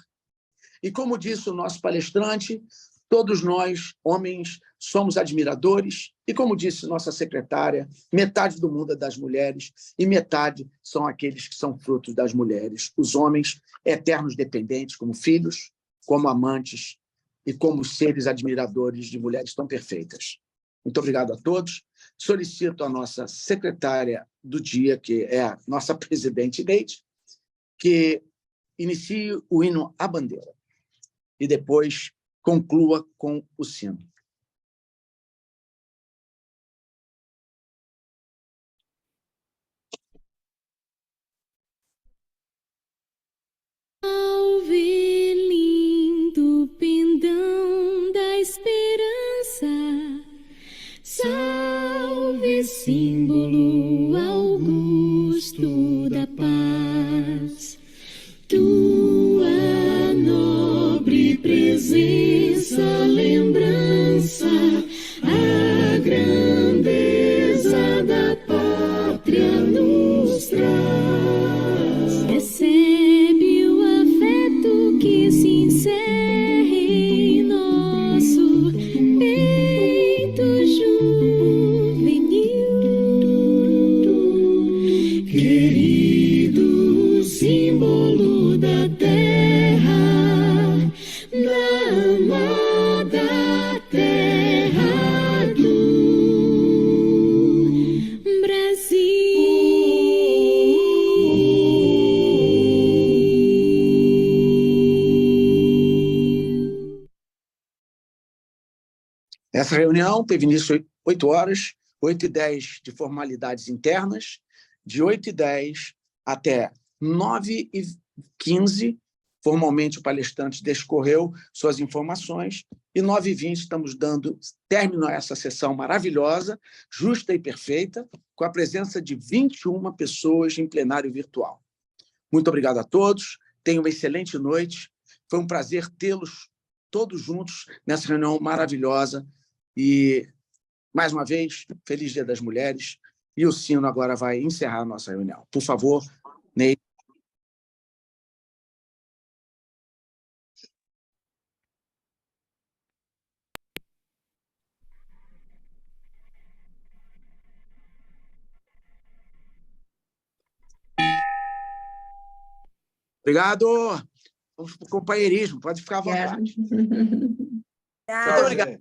[SPEAKER 1] E como disse o nosso palestrante, todos nós, homens, somos admiradores, e como disse nossa secretária, metade do mundo é das mulheres e metade são aqueles que são frutos das mulheres. Os homens, eternos dependentes, como filhos, como amantes e como seres admiradores de mulheres tão perfeitas. Muito obrigado a todos. Solicito a nossa secretária do dia, que é a nossa presidente Neide, que inicie o hino à bandeira e depois conclua com o sino.
[SPEAKER 7] Salve, lindo pendão da esperança, salve, símbolo augusto da paz. Tua nobre presença, lembrança, a grandeza da pátria nos traz. Recebe o afeto que se encerra em nosso peito juvenil, querido símbolo da terra, da amada terra do Brasil.
[SPEAKER 1] Essa reunião teve início às 8 horas, 8h10 de formalidades internas, de 8h10 até 9h15, formalmente o palestrante discorreu suas informações, e 9h20 estamos dando término a essa sessão maravilhosa, justa e perfeita, com a presença de 21 pessoas em plenário virtual. Muito obrigado a todos, tenham uma excelente noite, foi um prazer tê-los todos juntos nessa reunião maravilhosa, e, mais uma vez, feliz Dia das Mulheres, e o sino agora vai encerrar a nossa reunião. Por favor, Ney. Obrigado. Vamos para o companheirismo, pode ficar à vontade.
[SPEAKER 2] Obrigada.
[SPEAKER 1] Muito obrigado.